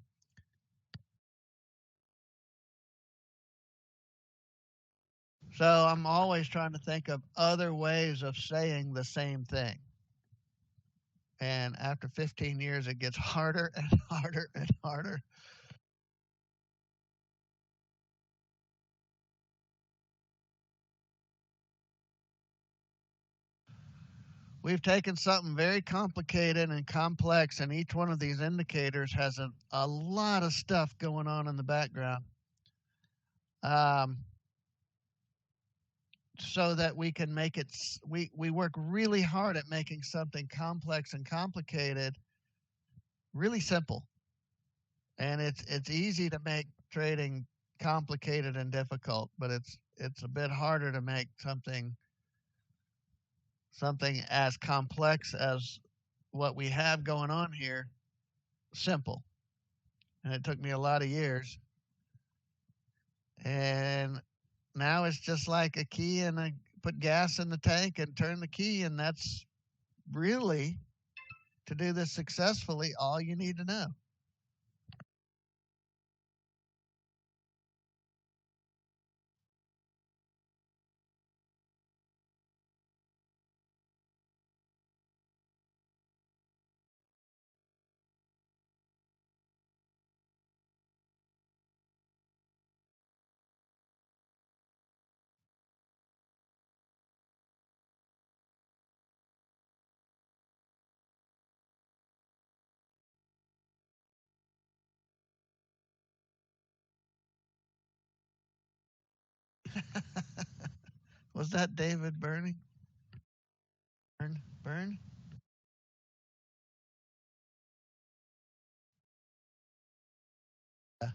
So I'm always trying to think of other ways of saying the same thing. And after 15 years, it gets harder and harder and harder. We've taken something very complicated and complex, and each one of these indicators has a lot of stuff going on in the background. Um, so that we can make it, we work really hard at making something complex and complicated really simple. And it's easy to make trading complicated and difficult, but it's a bit harder to make something as complex as what we have going on here simple. And it took me a lot of years. And now it's just like a key and put gas in the tank and turn the key, and that's really, to do this successfully, all you need to know. Was that David Burning? Burn? Yeah.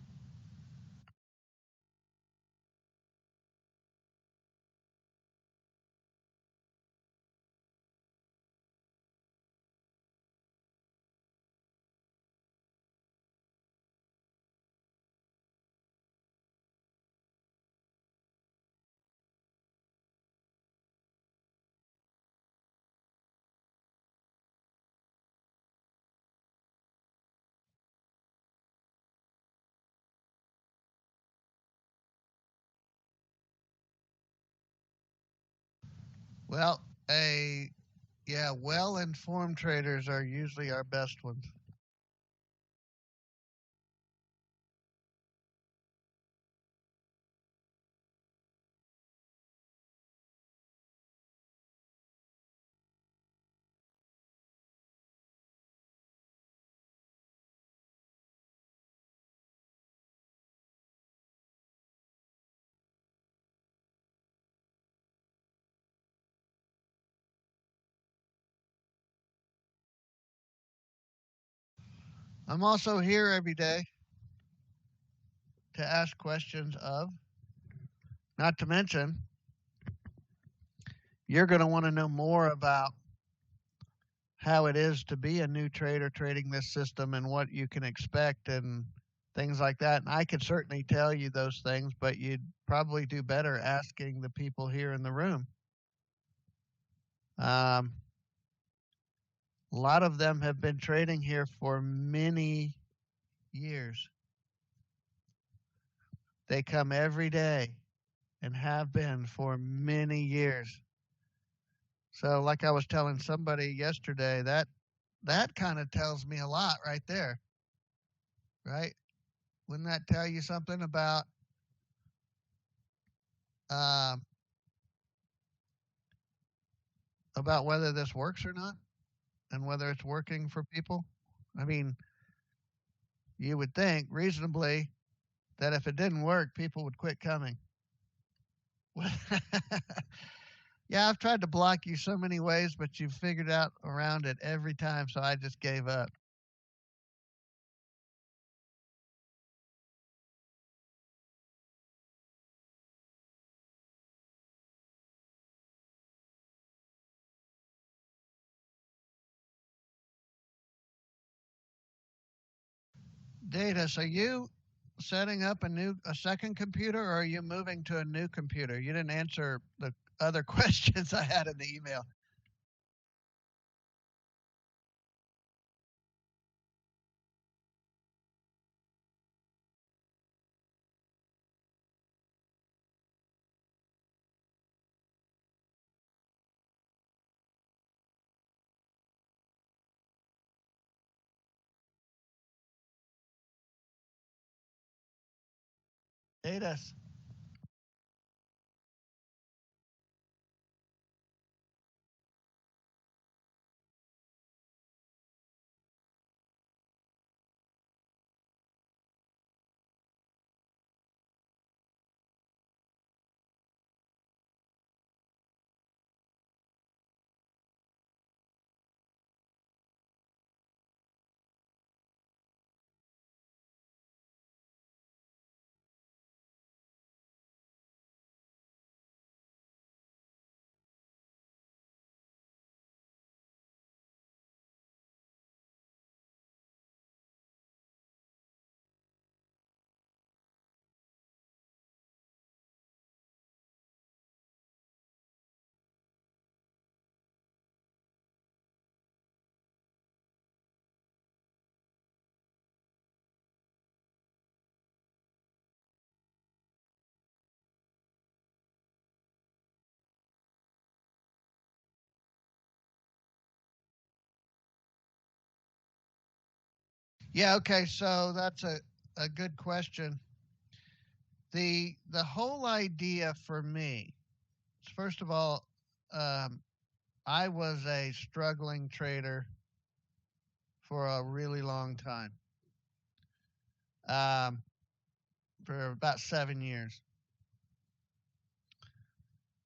Well, a yeah, well-informed traders are usually our best ones. I'm also here every day to ask questions of, not to mention, you're going to want to know more about how it is to be a new trader trading this system and what you can expect and things like that. And I could certainly tell you those things, but you'd probably do better asking the people here in the room. Um, a lot of them have been trading here for many years. They come every day and have been for many years. So, like I was telling somebody yesterday, that kind of tells me a lot right there, right? Wouldn't that tell you something um, about whether this works or not, and whether it's working for people? I mean, you would think reasonably that if it didn't work, people would quit coming. Yeah, I've tried to block you so many ways, but you've figured out around it every time, so I just gave up. Data, so you setting up a second computer, or are you moving to a new computer? You didn't answer the other questions I had in the email. Data. Yeah, okay, so that's a good question. The whole idea for me, first of all, um, I was a struggling trader for a really long time, um, for about 7 years.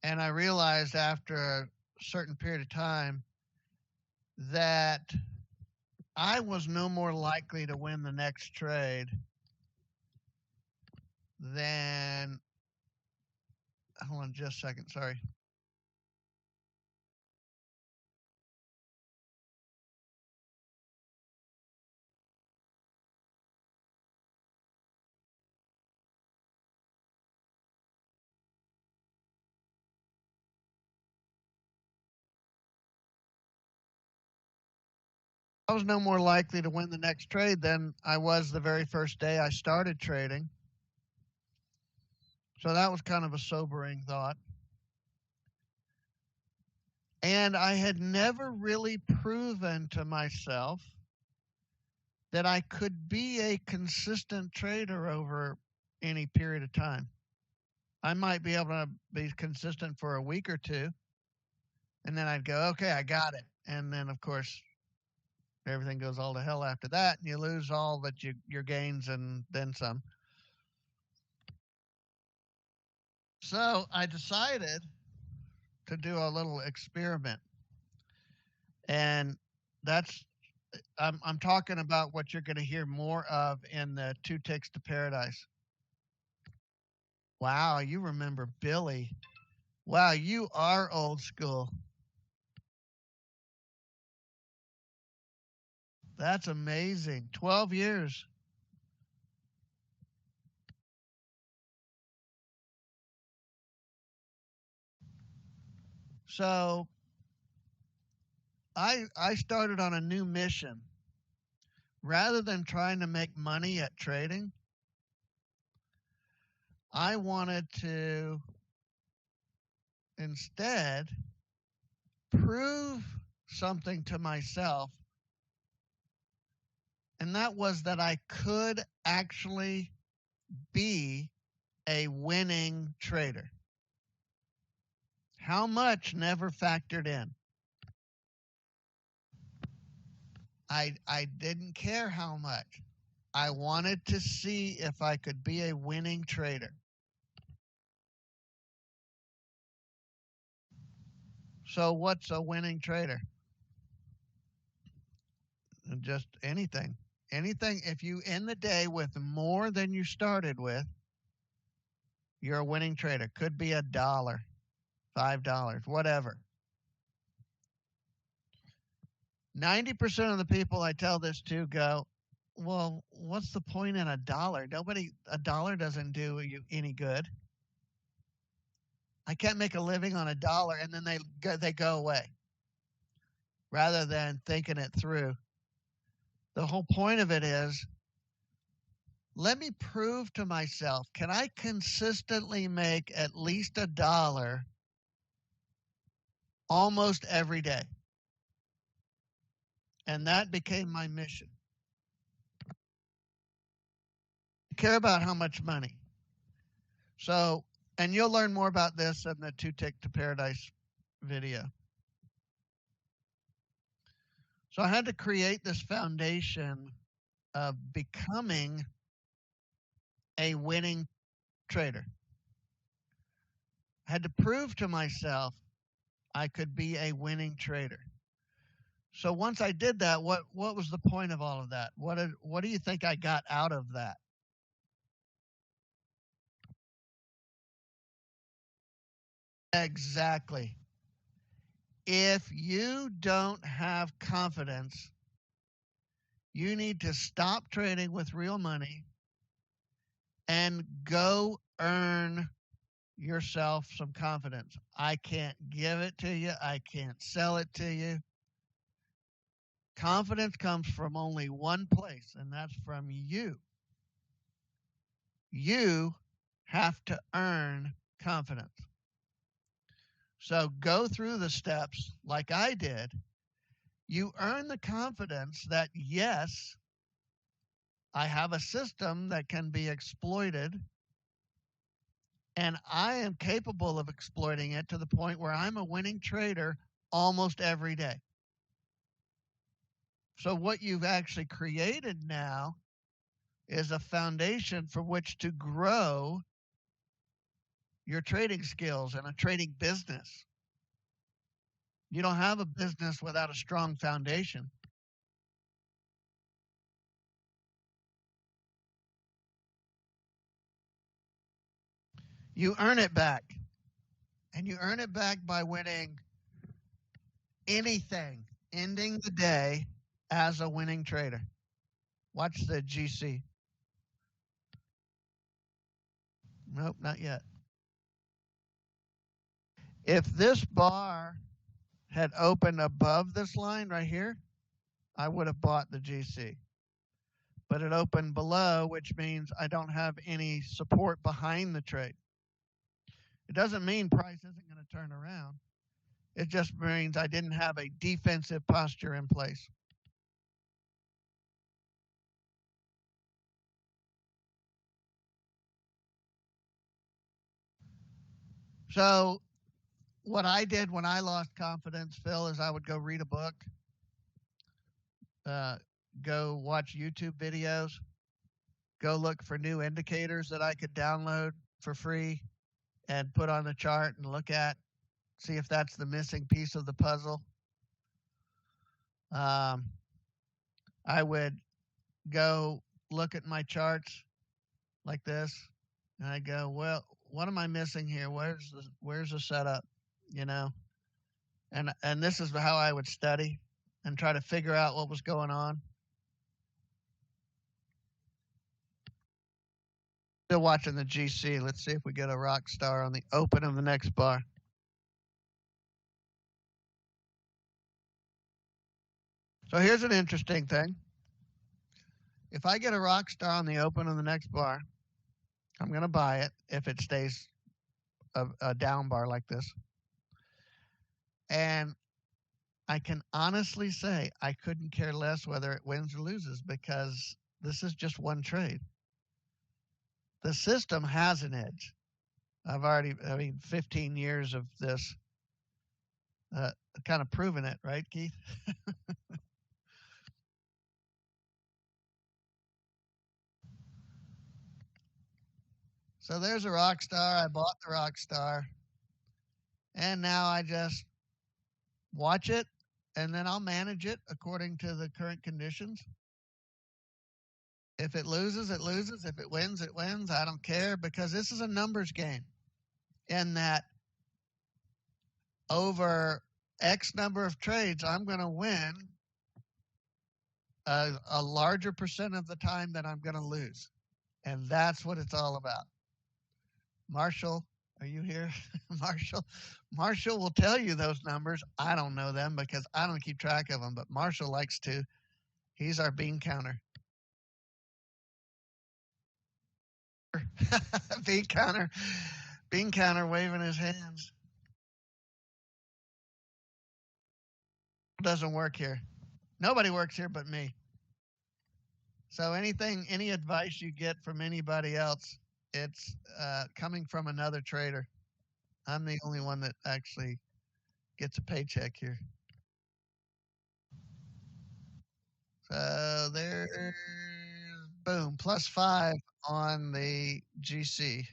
And I realized after a certain period of time that I was no more likely to win the next trade than, hold on just a second, sorry. I was no more likely to win the next trade than I was the very first day I started trading. So that was kind of a sobering thought. And I had never really proven to myself that I could be a consistent trader over any period of time. I might be able to be consistent for a week or two, and then I'd go, okay, I got it. And then, of course, everything goes all to hell after that, and you lose all that your gains and then some. So I decided to do a little experiment, and that's I'm talking about what you're going to hear more of in the Two Ticks to Paradise. Wow, you remember Billy. Wow, you are old school. That's amazing. 12 years. So I started on a new mission. Rather than trying to make money at trading, I wanted to instead prove something to myself, and that was that I could actually be a winning trader. How much never factored in. I didn't care how much. I wanted to see if I could be a winning trader. So, what's a winning trader? Just anything. Anything. If you end the day with more than you started with, you're a winning trader. Could be $1, $5, whatever. 90% of the people I tell this to go, well, what's the point in a dollar? A dollar doesn't do you any good. I can't make a living on a dollar and then they go away rather than thinking it through. The whole point of it is, let me prove to myself, can I consistently make at least a dollar almost every day? And that became my mission. I care about how much money. So, and you'll learn more about this in the 2 Tick to Paradise video. So I had to create this foundation of becoming a winning trader. I had to prove to myself I could be a winning trader. So once I did that, what was the point of all of that? What do you think I got out of that? Exactly. If you don't have confidence, you need to stop trading with real money and go earn yourself some confidence. I can't give it to you. I can't sell it to you. Confidence comes from only one place, and that's from you. You have to earn confidence. So go through the steps like I did. You earn the confidence that, yes, I have a system that can be exploited, and I am capable of exploiting it to the point where I'm a winning trader almost every day. So what you've actually created now is a foundation for which to grow your trading skills and a trading business. You don't have a business without a strong foundation. You earn it back. And you earn it back by winning anything, ending the day as a winning trader. Watch the GC. Nope, not yet. If this bar had opened above this line right here, I would have bought the GC. But it opened below, which means I don't have any support behind the trade. It doesn't mean price isn't going to turn around. It just means I didn't have a defensive posture in place. So what I did when I lost confidence, Phil, is I would go read a book, go watch YouTube videos, go look for new indicators that I could download for free and put on the chart and look at, see if that's the missing piece of the puzzle. I would go look at my charts like this, and I go, well, what am I missing here? Where's the setup? You know, and this is how I would study and try to figure out what was going on. Still watching the GC. Let's see if we get a rock star on the open of the next bar. So here's an interesting thing. If I get a rock star on the open of the next bar, I'm going to buy it if it stays a down bar like this. And I can honestly say I couldn't care less whether it wins or loses because this is just one trade. The system has an edge. 15 years of this kind of proven it, right, Keith? So there's a rock star. I bought the rock star. And now I just watch it and then I'll manage it according to the current conditions. If it loses, it loses. If it wins, it wins. I don't care because this is a numbers game in that over X number of trades, I'm going to win a larger percent of the time that I'm going to lose. And that's what it's all about. Marshall, are you here? Marshall? Marshall will tell you those numbers. I don't know them because I don't keep track of them, but Marshall likes to. He's our bean counter. bean counter. Bean counter waving his hands. Doesn't work here. Nobody works here but me. So any advice you get from anybody else, it's coming from another trader. I'm the only one that actually gets a paycheck here. So there's boom, +5 on the GC.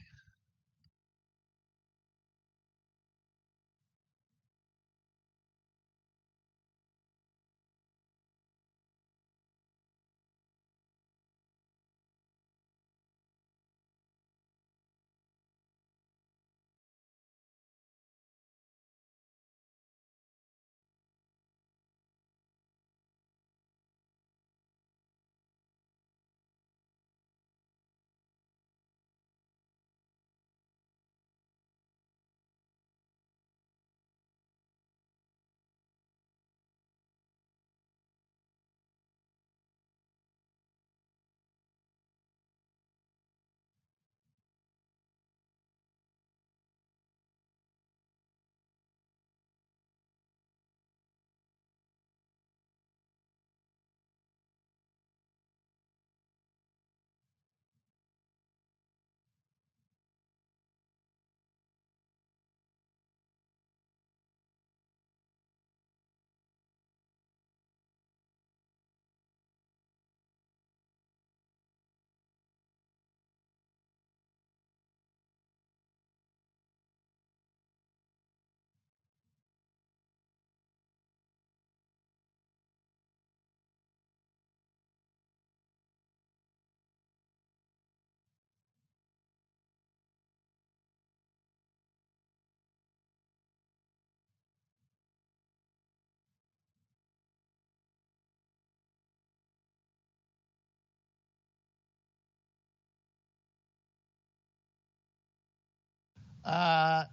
Uh,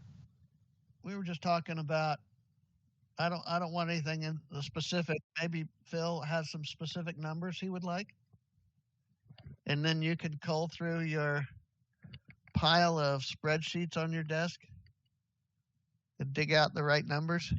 we were just talking about. I don't want anything in the specific. Maybe Phil has some specific numbers he would like, and then you could cull through your pile of spreadsheets on your desk and dig out the right numbers.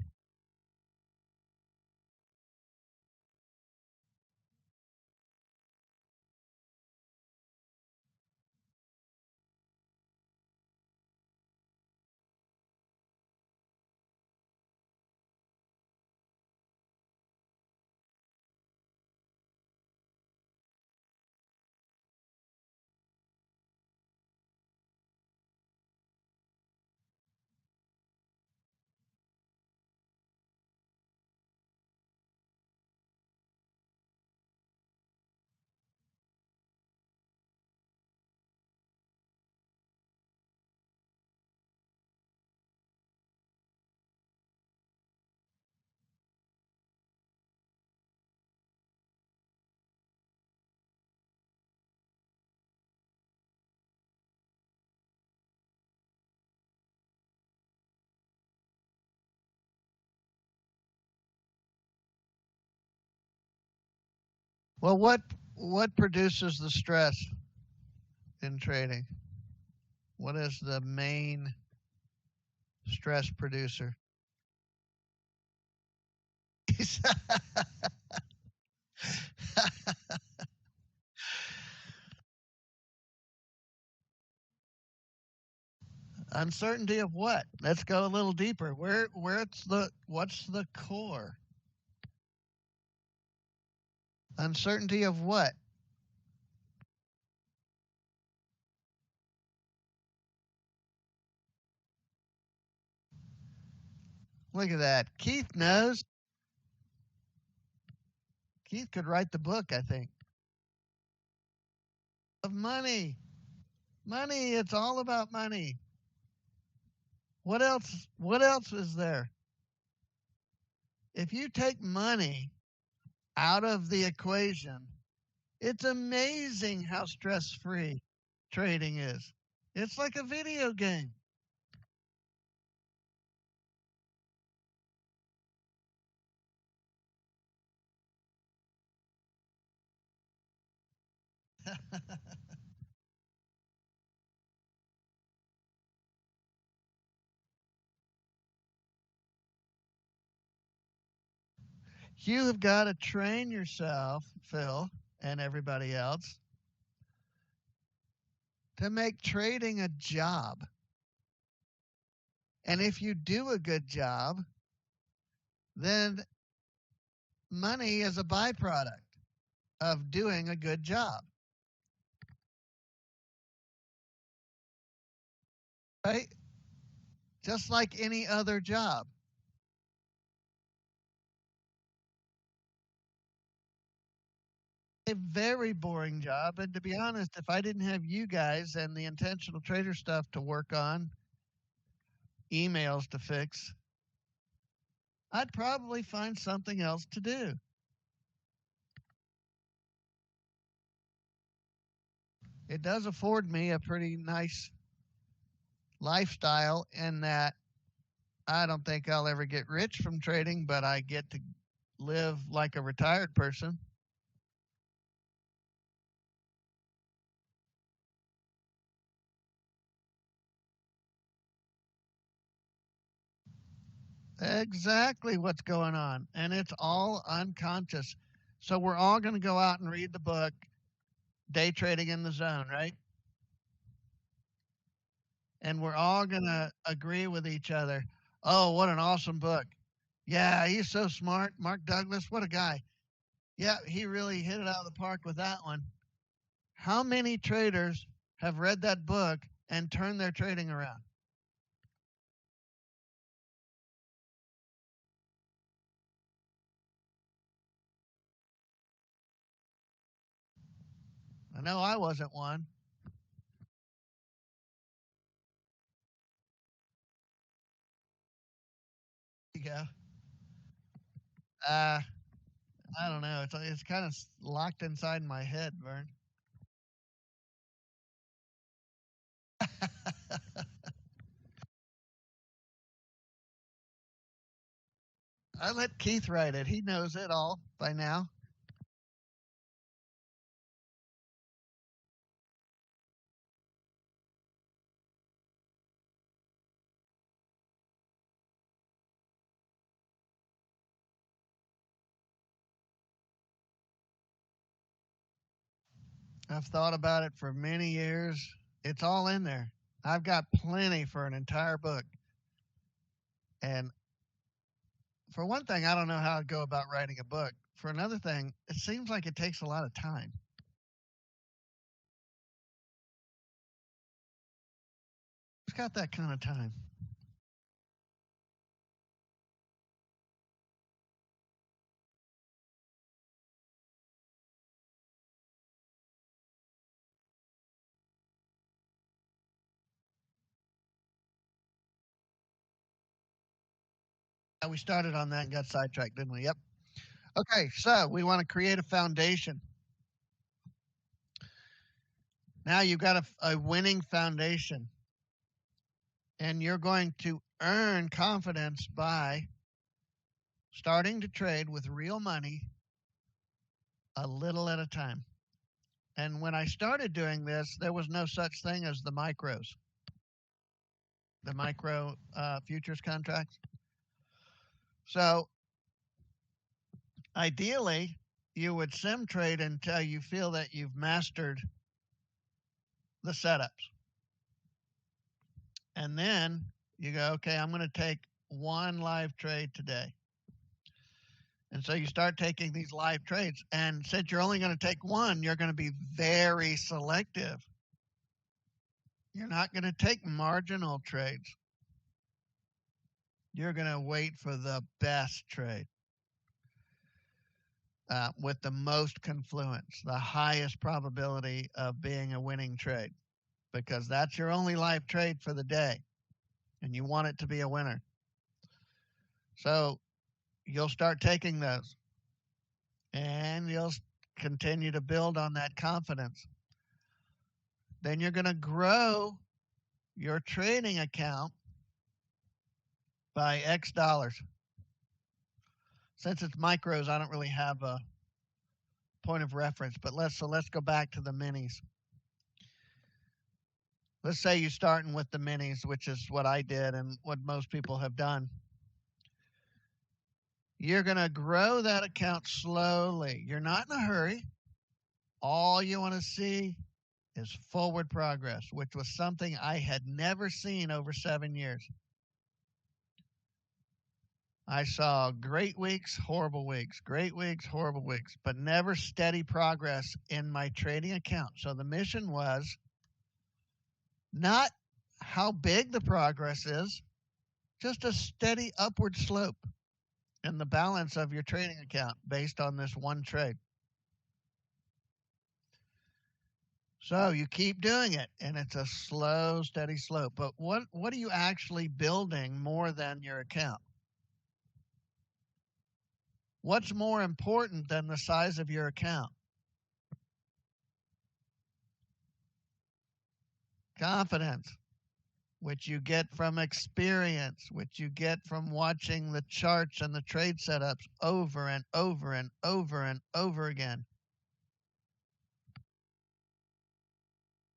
Well, what produces the stress in trading? What is the main stress producer? Uncertainty of what? Let's go a little deeper. What's the core? Uncertainty of what? Look at that. Keith knows. Keith could write the book, I think. Of money. Money, it's all about money. What else is there? If you take money out of the equation, it's amazing how stress-free trading is. It's like a video game. You have got to train yourself, Phil, and everybody else, to make trading a job. And if you do a good job, then money is a byproduct of doing a good job. Right? Just like any other job. A very boring job. And to be honest, if I didn't have you guys and the intentional trader stuff to work on, emails to fix, I'd probably find something else to do. It does afford me a pretty nice lifestyle in that I don't think I'll ever get rich from trading, but I get to live like a retired person. Exactly what's going on. And it's all unconscious. So we're all going to go out and read the book, Day Trading in the Zone, right? And we're all going to agree with each other. Oh, what an awesome book. Yeah, he's so smart. Mark Douglas, what a guy. Yeah, he really hit it out of the park with that one. How many traders have read that book and turned their trading around? I know I wasn't one. Yeah. Uh, I don't know. It's kind of locked inside my head, Vern. I let Keith write it. He knows it all by now. I've thought about it for many years. It's all in there. I've got plenty for an entire book. And for one thing, I don't know how I'd go about writing a book. For another thing, it seems like it takes a lot of time. Who's got that kind of time? We started on that and got sidetracked, didn't we? Yep. Okay, so we want to create a foundation. Now you've got a winning foundation, and you're going to earn confidence by starting to trade with real money a little at a time. And when I started doing this, there was no such thing as the micro futures contracts. So ideally, you would sim trade until you feel that you've mastered the setups. And then you go, okay, I'm going to take one live trade today. And so you start taking these live trades. And since you're only going to take one, you're going to be very selective. You're not going to take marginal trades. You're going to wait for the best trade with the most confluence, the highest probability of being a winning trade, because that's your only live trade for the day. And you want it to be a winner. So you'll start taking those. and you'll continue to build on that confidence. Then you're going to grow your trading account by X dollars. Since it's micros, I don't really have a point of reference, but let's go back to the minis. Let's say you're starting with the minis, which is what I did and what most people have done. You're going to grow that account slowly. You're not in a hurry. All you want to see is forward progress, which was something I had never seen over 7 years. I saw great weeks, horrible weeks, great weeks, horrible weeks, but never steady progress in my trading account. So the mission was not how big the progress is, just a steady upward slope in the balance of your trading account based on this one trade. So you keep doing it, and it's a slow, steady slope. But what are you actually building more than your account? What's more important than the size of your account? Confidence, which you get from experience, which you get from watching the charts and the trade setups over and over and over and over again.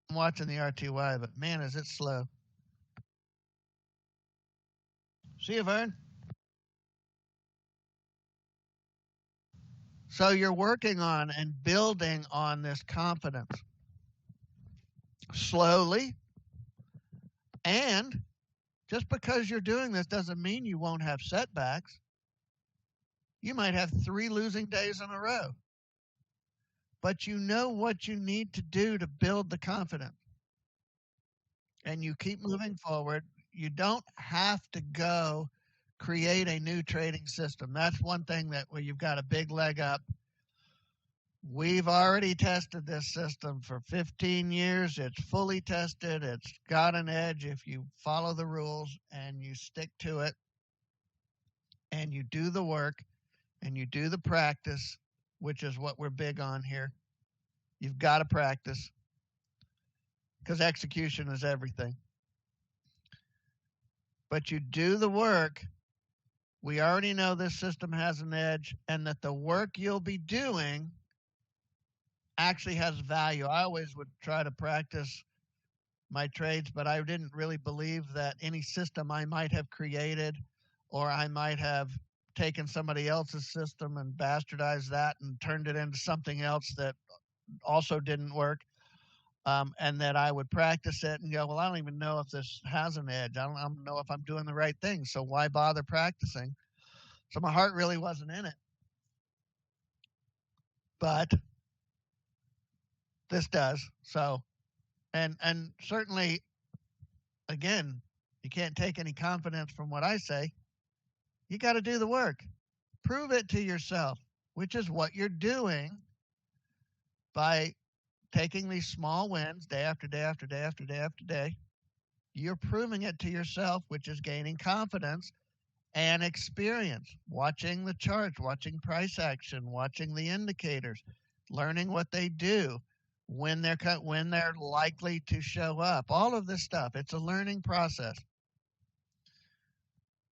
I'm watching the RTY, but man, is it slow. See you, Vern. So you're working on and building on this confidence slowly. And just because you're doing this doesn't mean you won't have setbacks. You might have 3 losing days in a row. But you know what you need to do to build the confidence. And you keep moving forward. You don't have to go create a new trading system. That's one thing where you've got a big leg up. We've already tested this system for 15 years. It's fully tested. It's got an edge if you follow the rules and you stick to it and you do the work and you do the practice, which is what we're big on here. You've got to practice because execution is everything. But you do the work. We already know this system has an edge and that the work you'll be doing actually has value. I always would try to practice my trades, but I didn't really believe that any system I might have created or I might have taken somebody else's system and bastardized that and turned it into something else that also didn't work, and that I would practice it and go, well, I don't even know if this has an edge. I don't know if I'm doing the right thing, so why bother practicing? So my heart really wasn't in it. But this does. So, and certainly, again, you can't take any confidence from what I say. You got to do the work. Prove it to yourself, which is what you're doing by taking these small wins day after day after day after day after day. You're proving it to yourself, which is gaining confidence and experience, watching the charts, watching price action, watching the indicators, learning what they do, when they're likely to show up, all of this stuff. It's a learning process.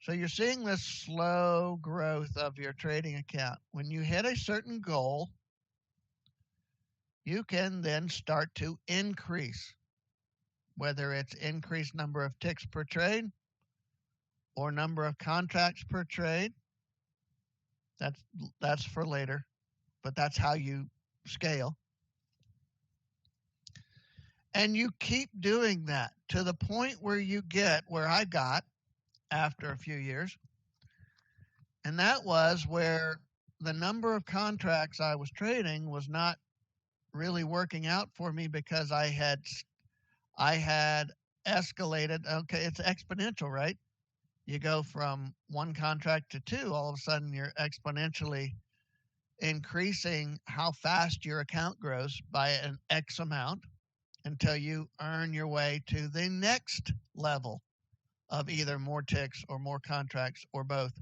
So you're seeing this slow growth of your trading account. When you hit a certain goal, you can then start to increase, whether it's increased number of ticks per trade or number of contracts per trade. That's for later, but that's how you scale. And you keep doing that to the point where you get where I got after a few years. And that was where the number of contracts I was trading was not really working out for me because I had escalated. Okay, it's exponential, right? You go from 1 contract to 2, all of a sudden you're exponentially increasing how fast your account grows by an X amount until you earn your way to the next level of either more ticks or more contracts or both.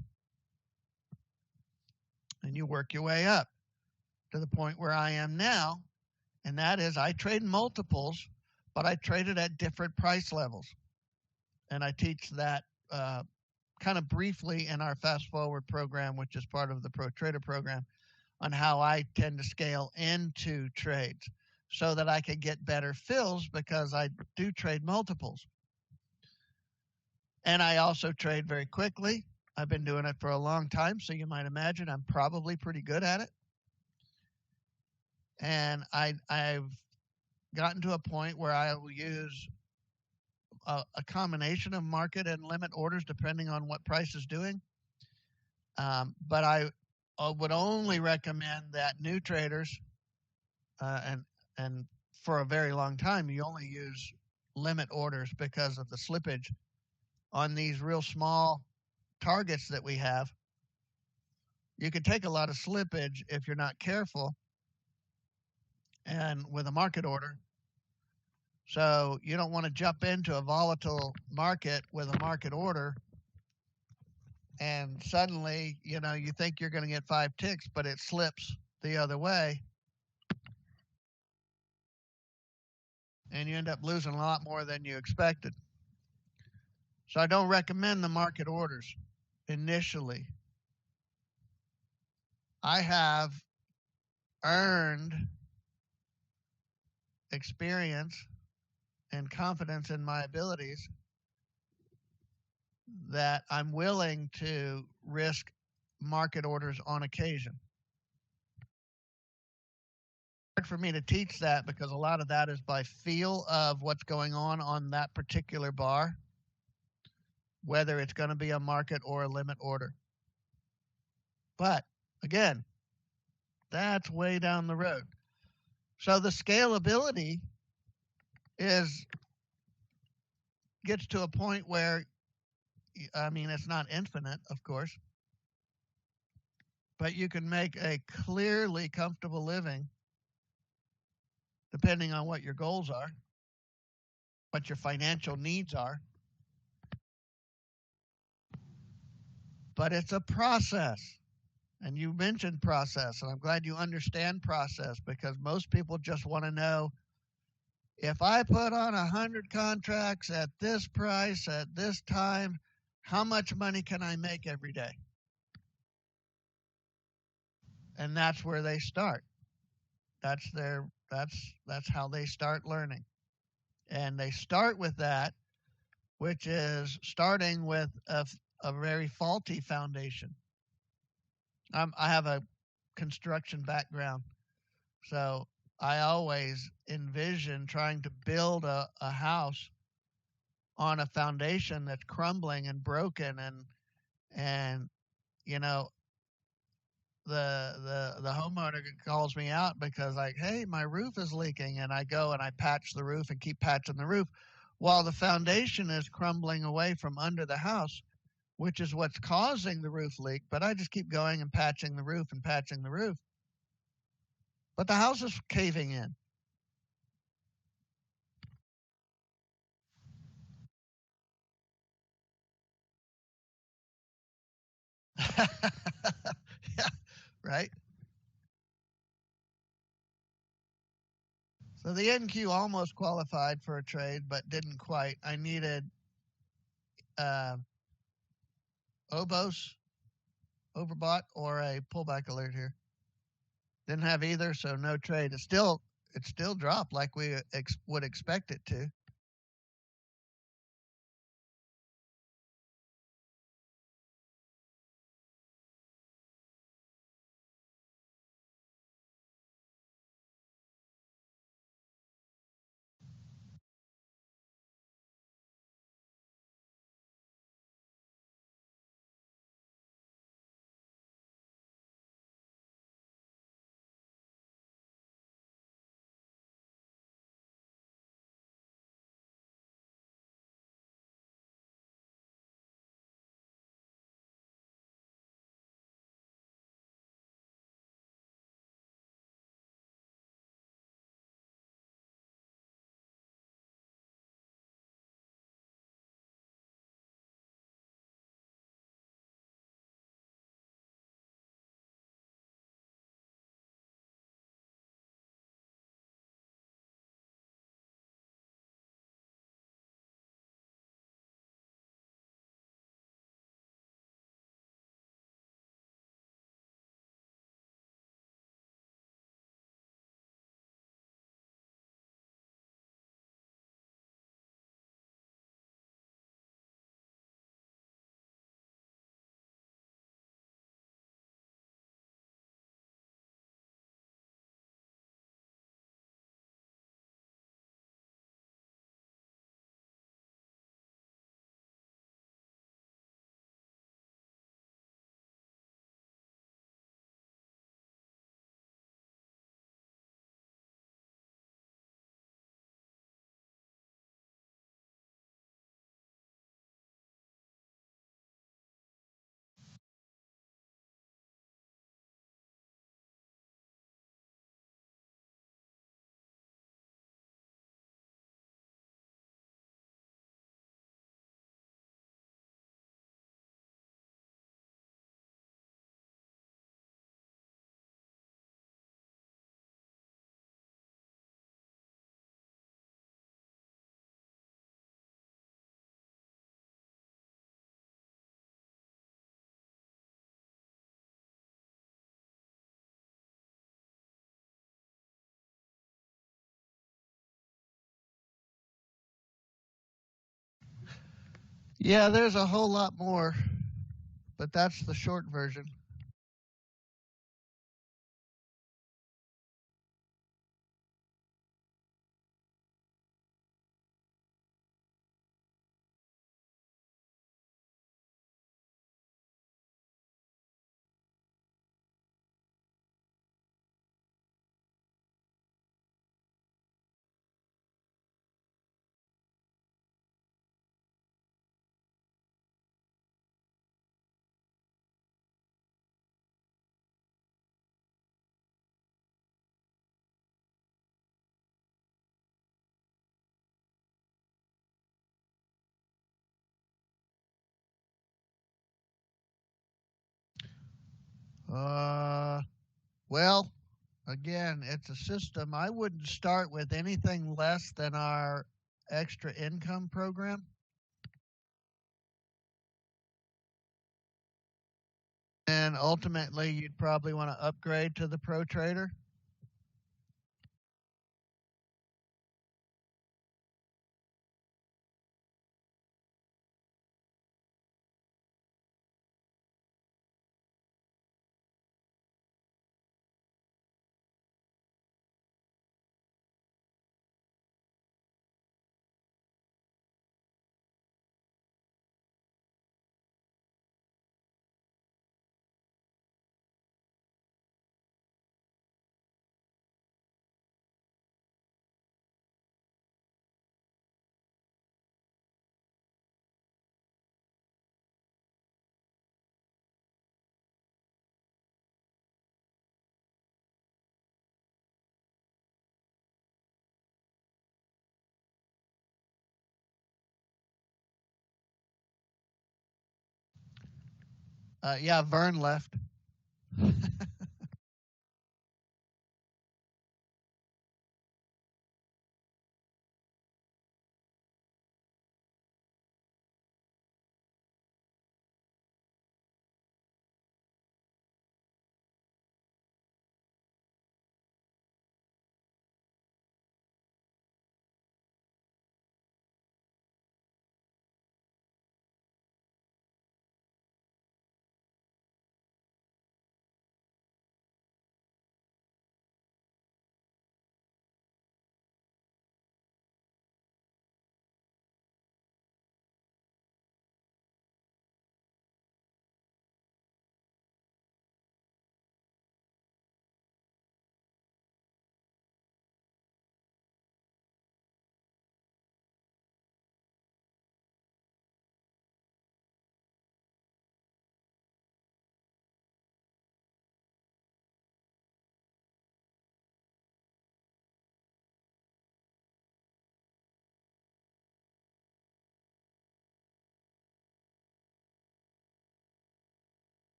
And you work your way up. to the point where I am now, and that is I trade multiples, but I trade it at different price levels. And I teach that kind of briefly in our Fast Forward program, which is part of the Pro Trader program, on how I tend to scale into trades so that I can get better fills because I do trade multiples. And I also trade very quickly. I've been doing it for a long time, so you might imagine I'm probably pretty good at it. And I've gotten to a point where I will use a combination of market and limit orders depending on what price is doing. But I would only recommend that new traders, and for a very long time, you only use limit orders because of the slippage on these real small targets that we have. You can take a lot of slippage if you're not careful, and with a market order. So you don't want to jump into a volatile market with a market order and suddenly, you think you're going to get 5 ticks, but it slips the other way. And you end up losing a lot more than you expected. So I don't recommend the market orders initially. I have earned experience and confidence in my abilities that I'm willing to risk market orders on occasion. Hard for me to teach that because a lot of that is by feel of what's going on that particular bar, whether it's going to be a market or a limit order. But again, that's way down the road. So the scalability gets to a point where, it's not infinite, of course, but you can make a clearly comfortable living depending on what your goals are, what your financial needs are. But it's a process. And you mentioned process, and I'm glad you understand process because most people just want to know, if I put on 100 contracts at this price at this time, how much money can I make every day? And that's where they start. That's how they start learning. And they start with that, which is starting with a very faulty foundation. I have a construction background, so I always envision trying to build a house on a foundation that's crumbling and broken, and the homeowner calls me out because, like, hey, my roof is leaking, and I go and I patch the roof and keep patching the roof while the foundation is crumbling away from under the house, which is what's causing the roof leak. But I just keep going and patching the roof and patching the roof. But the house is caving in. Yeah, right? So the NQ almost qualified for a trade, but didn't quite. I needed uh, Obos, overbought, or a pullback alert here. Didn't have either, so no trade. It still dropped like we would expect it to. Yeah, there's a whole lot more, but that's the short version. Uh, well, again, it's a system. I wouldn't start with anything less than our extra income program. And ultimately, you'd probably want to upgrade to the Pro Trader. Yeah, Vern left.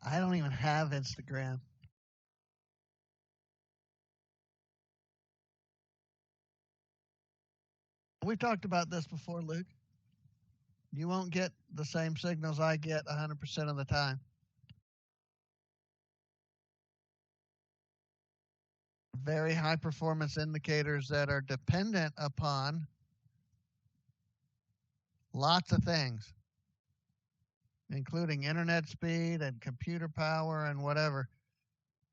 I don't even have Instagram. We talked about this before, Luke. You won't get the same signals I get 100% of the time. Very high performance indicators that are dependent upon lots of things, including internet speed and computer power and whatever.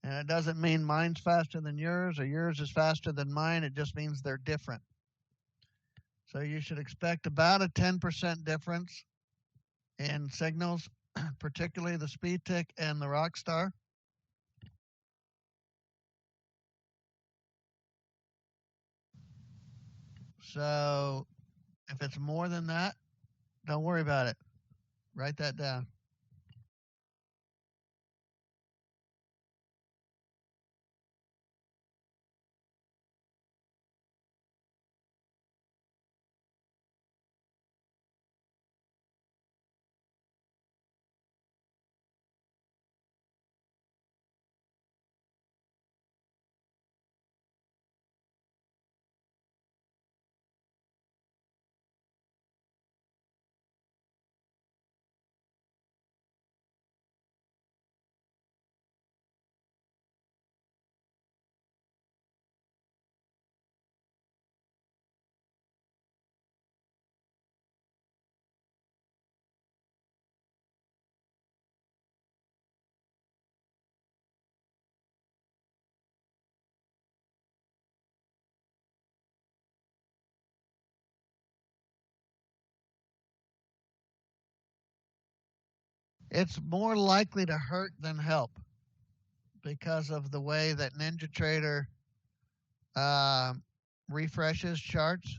And it doesn't mean mine's faster than yours or yours is faster than mine. It just means they're different. So you should expect about a 10% difference in signals, particularly the SpeedTick and the Rockstar. So if it's more than that, don't worry about it. Write that down. It's more likely to hurt than help because of the way that NinjaTrader uh, refreshes charts.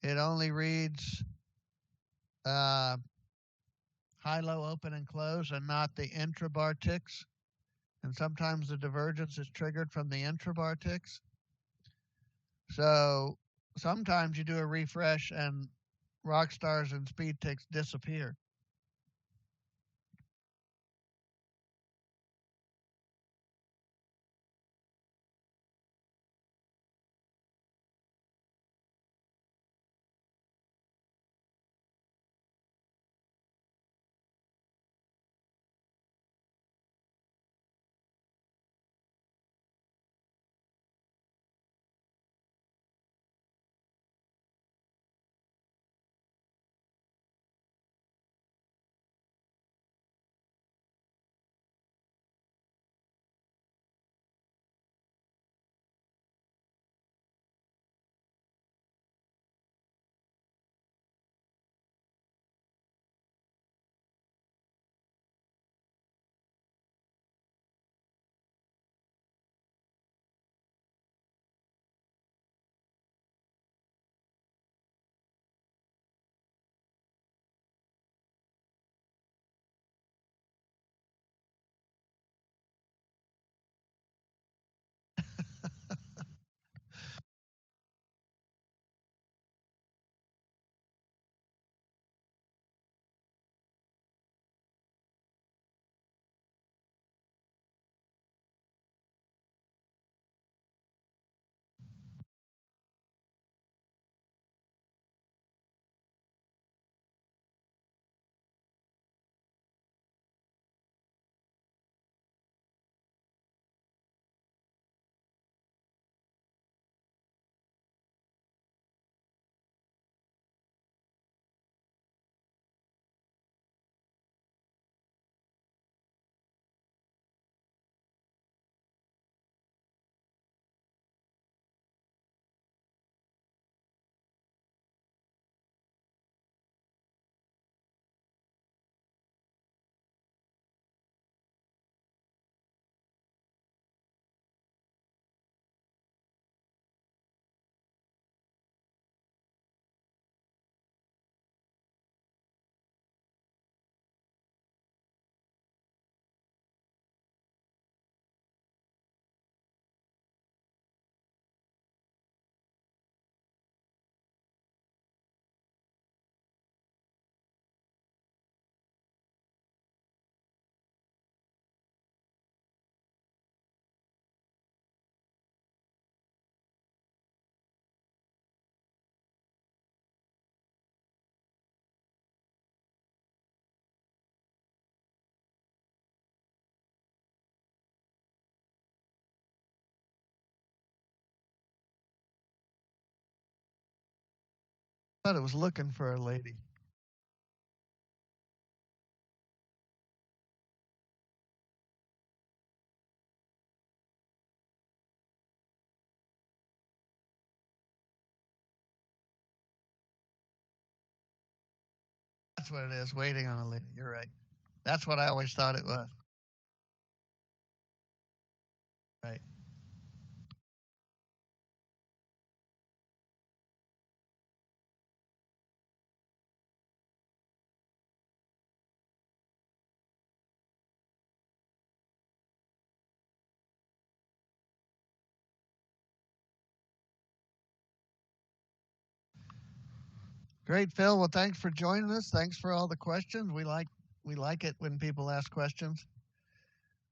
It only reads uh, high, low, open, and close, and not the intrabar ticks. And sometimes the divergence is triggered from the intrabar ticks. So sometimes you do a refresh and Rockstars and speed ticks disappear. Thought it was looking for a lady. That's what it is, waiting on a lady. You're right. That's what I always thought it was. Right. Great, Phil. Well, thanks for joining us. Thanks for all the questions. We like it when people ask questions.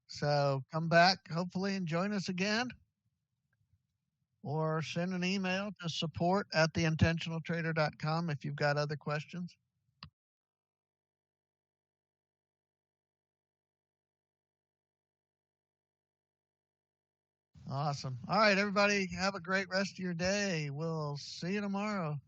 So come back, hopefully, and join us again, or send an email to support@theintentionaltrader.com if you've got other questions. Awesome. All right, everybody, have a great rest of your day. We'll see you tomorrow.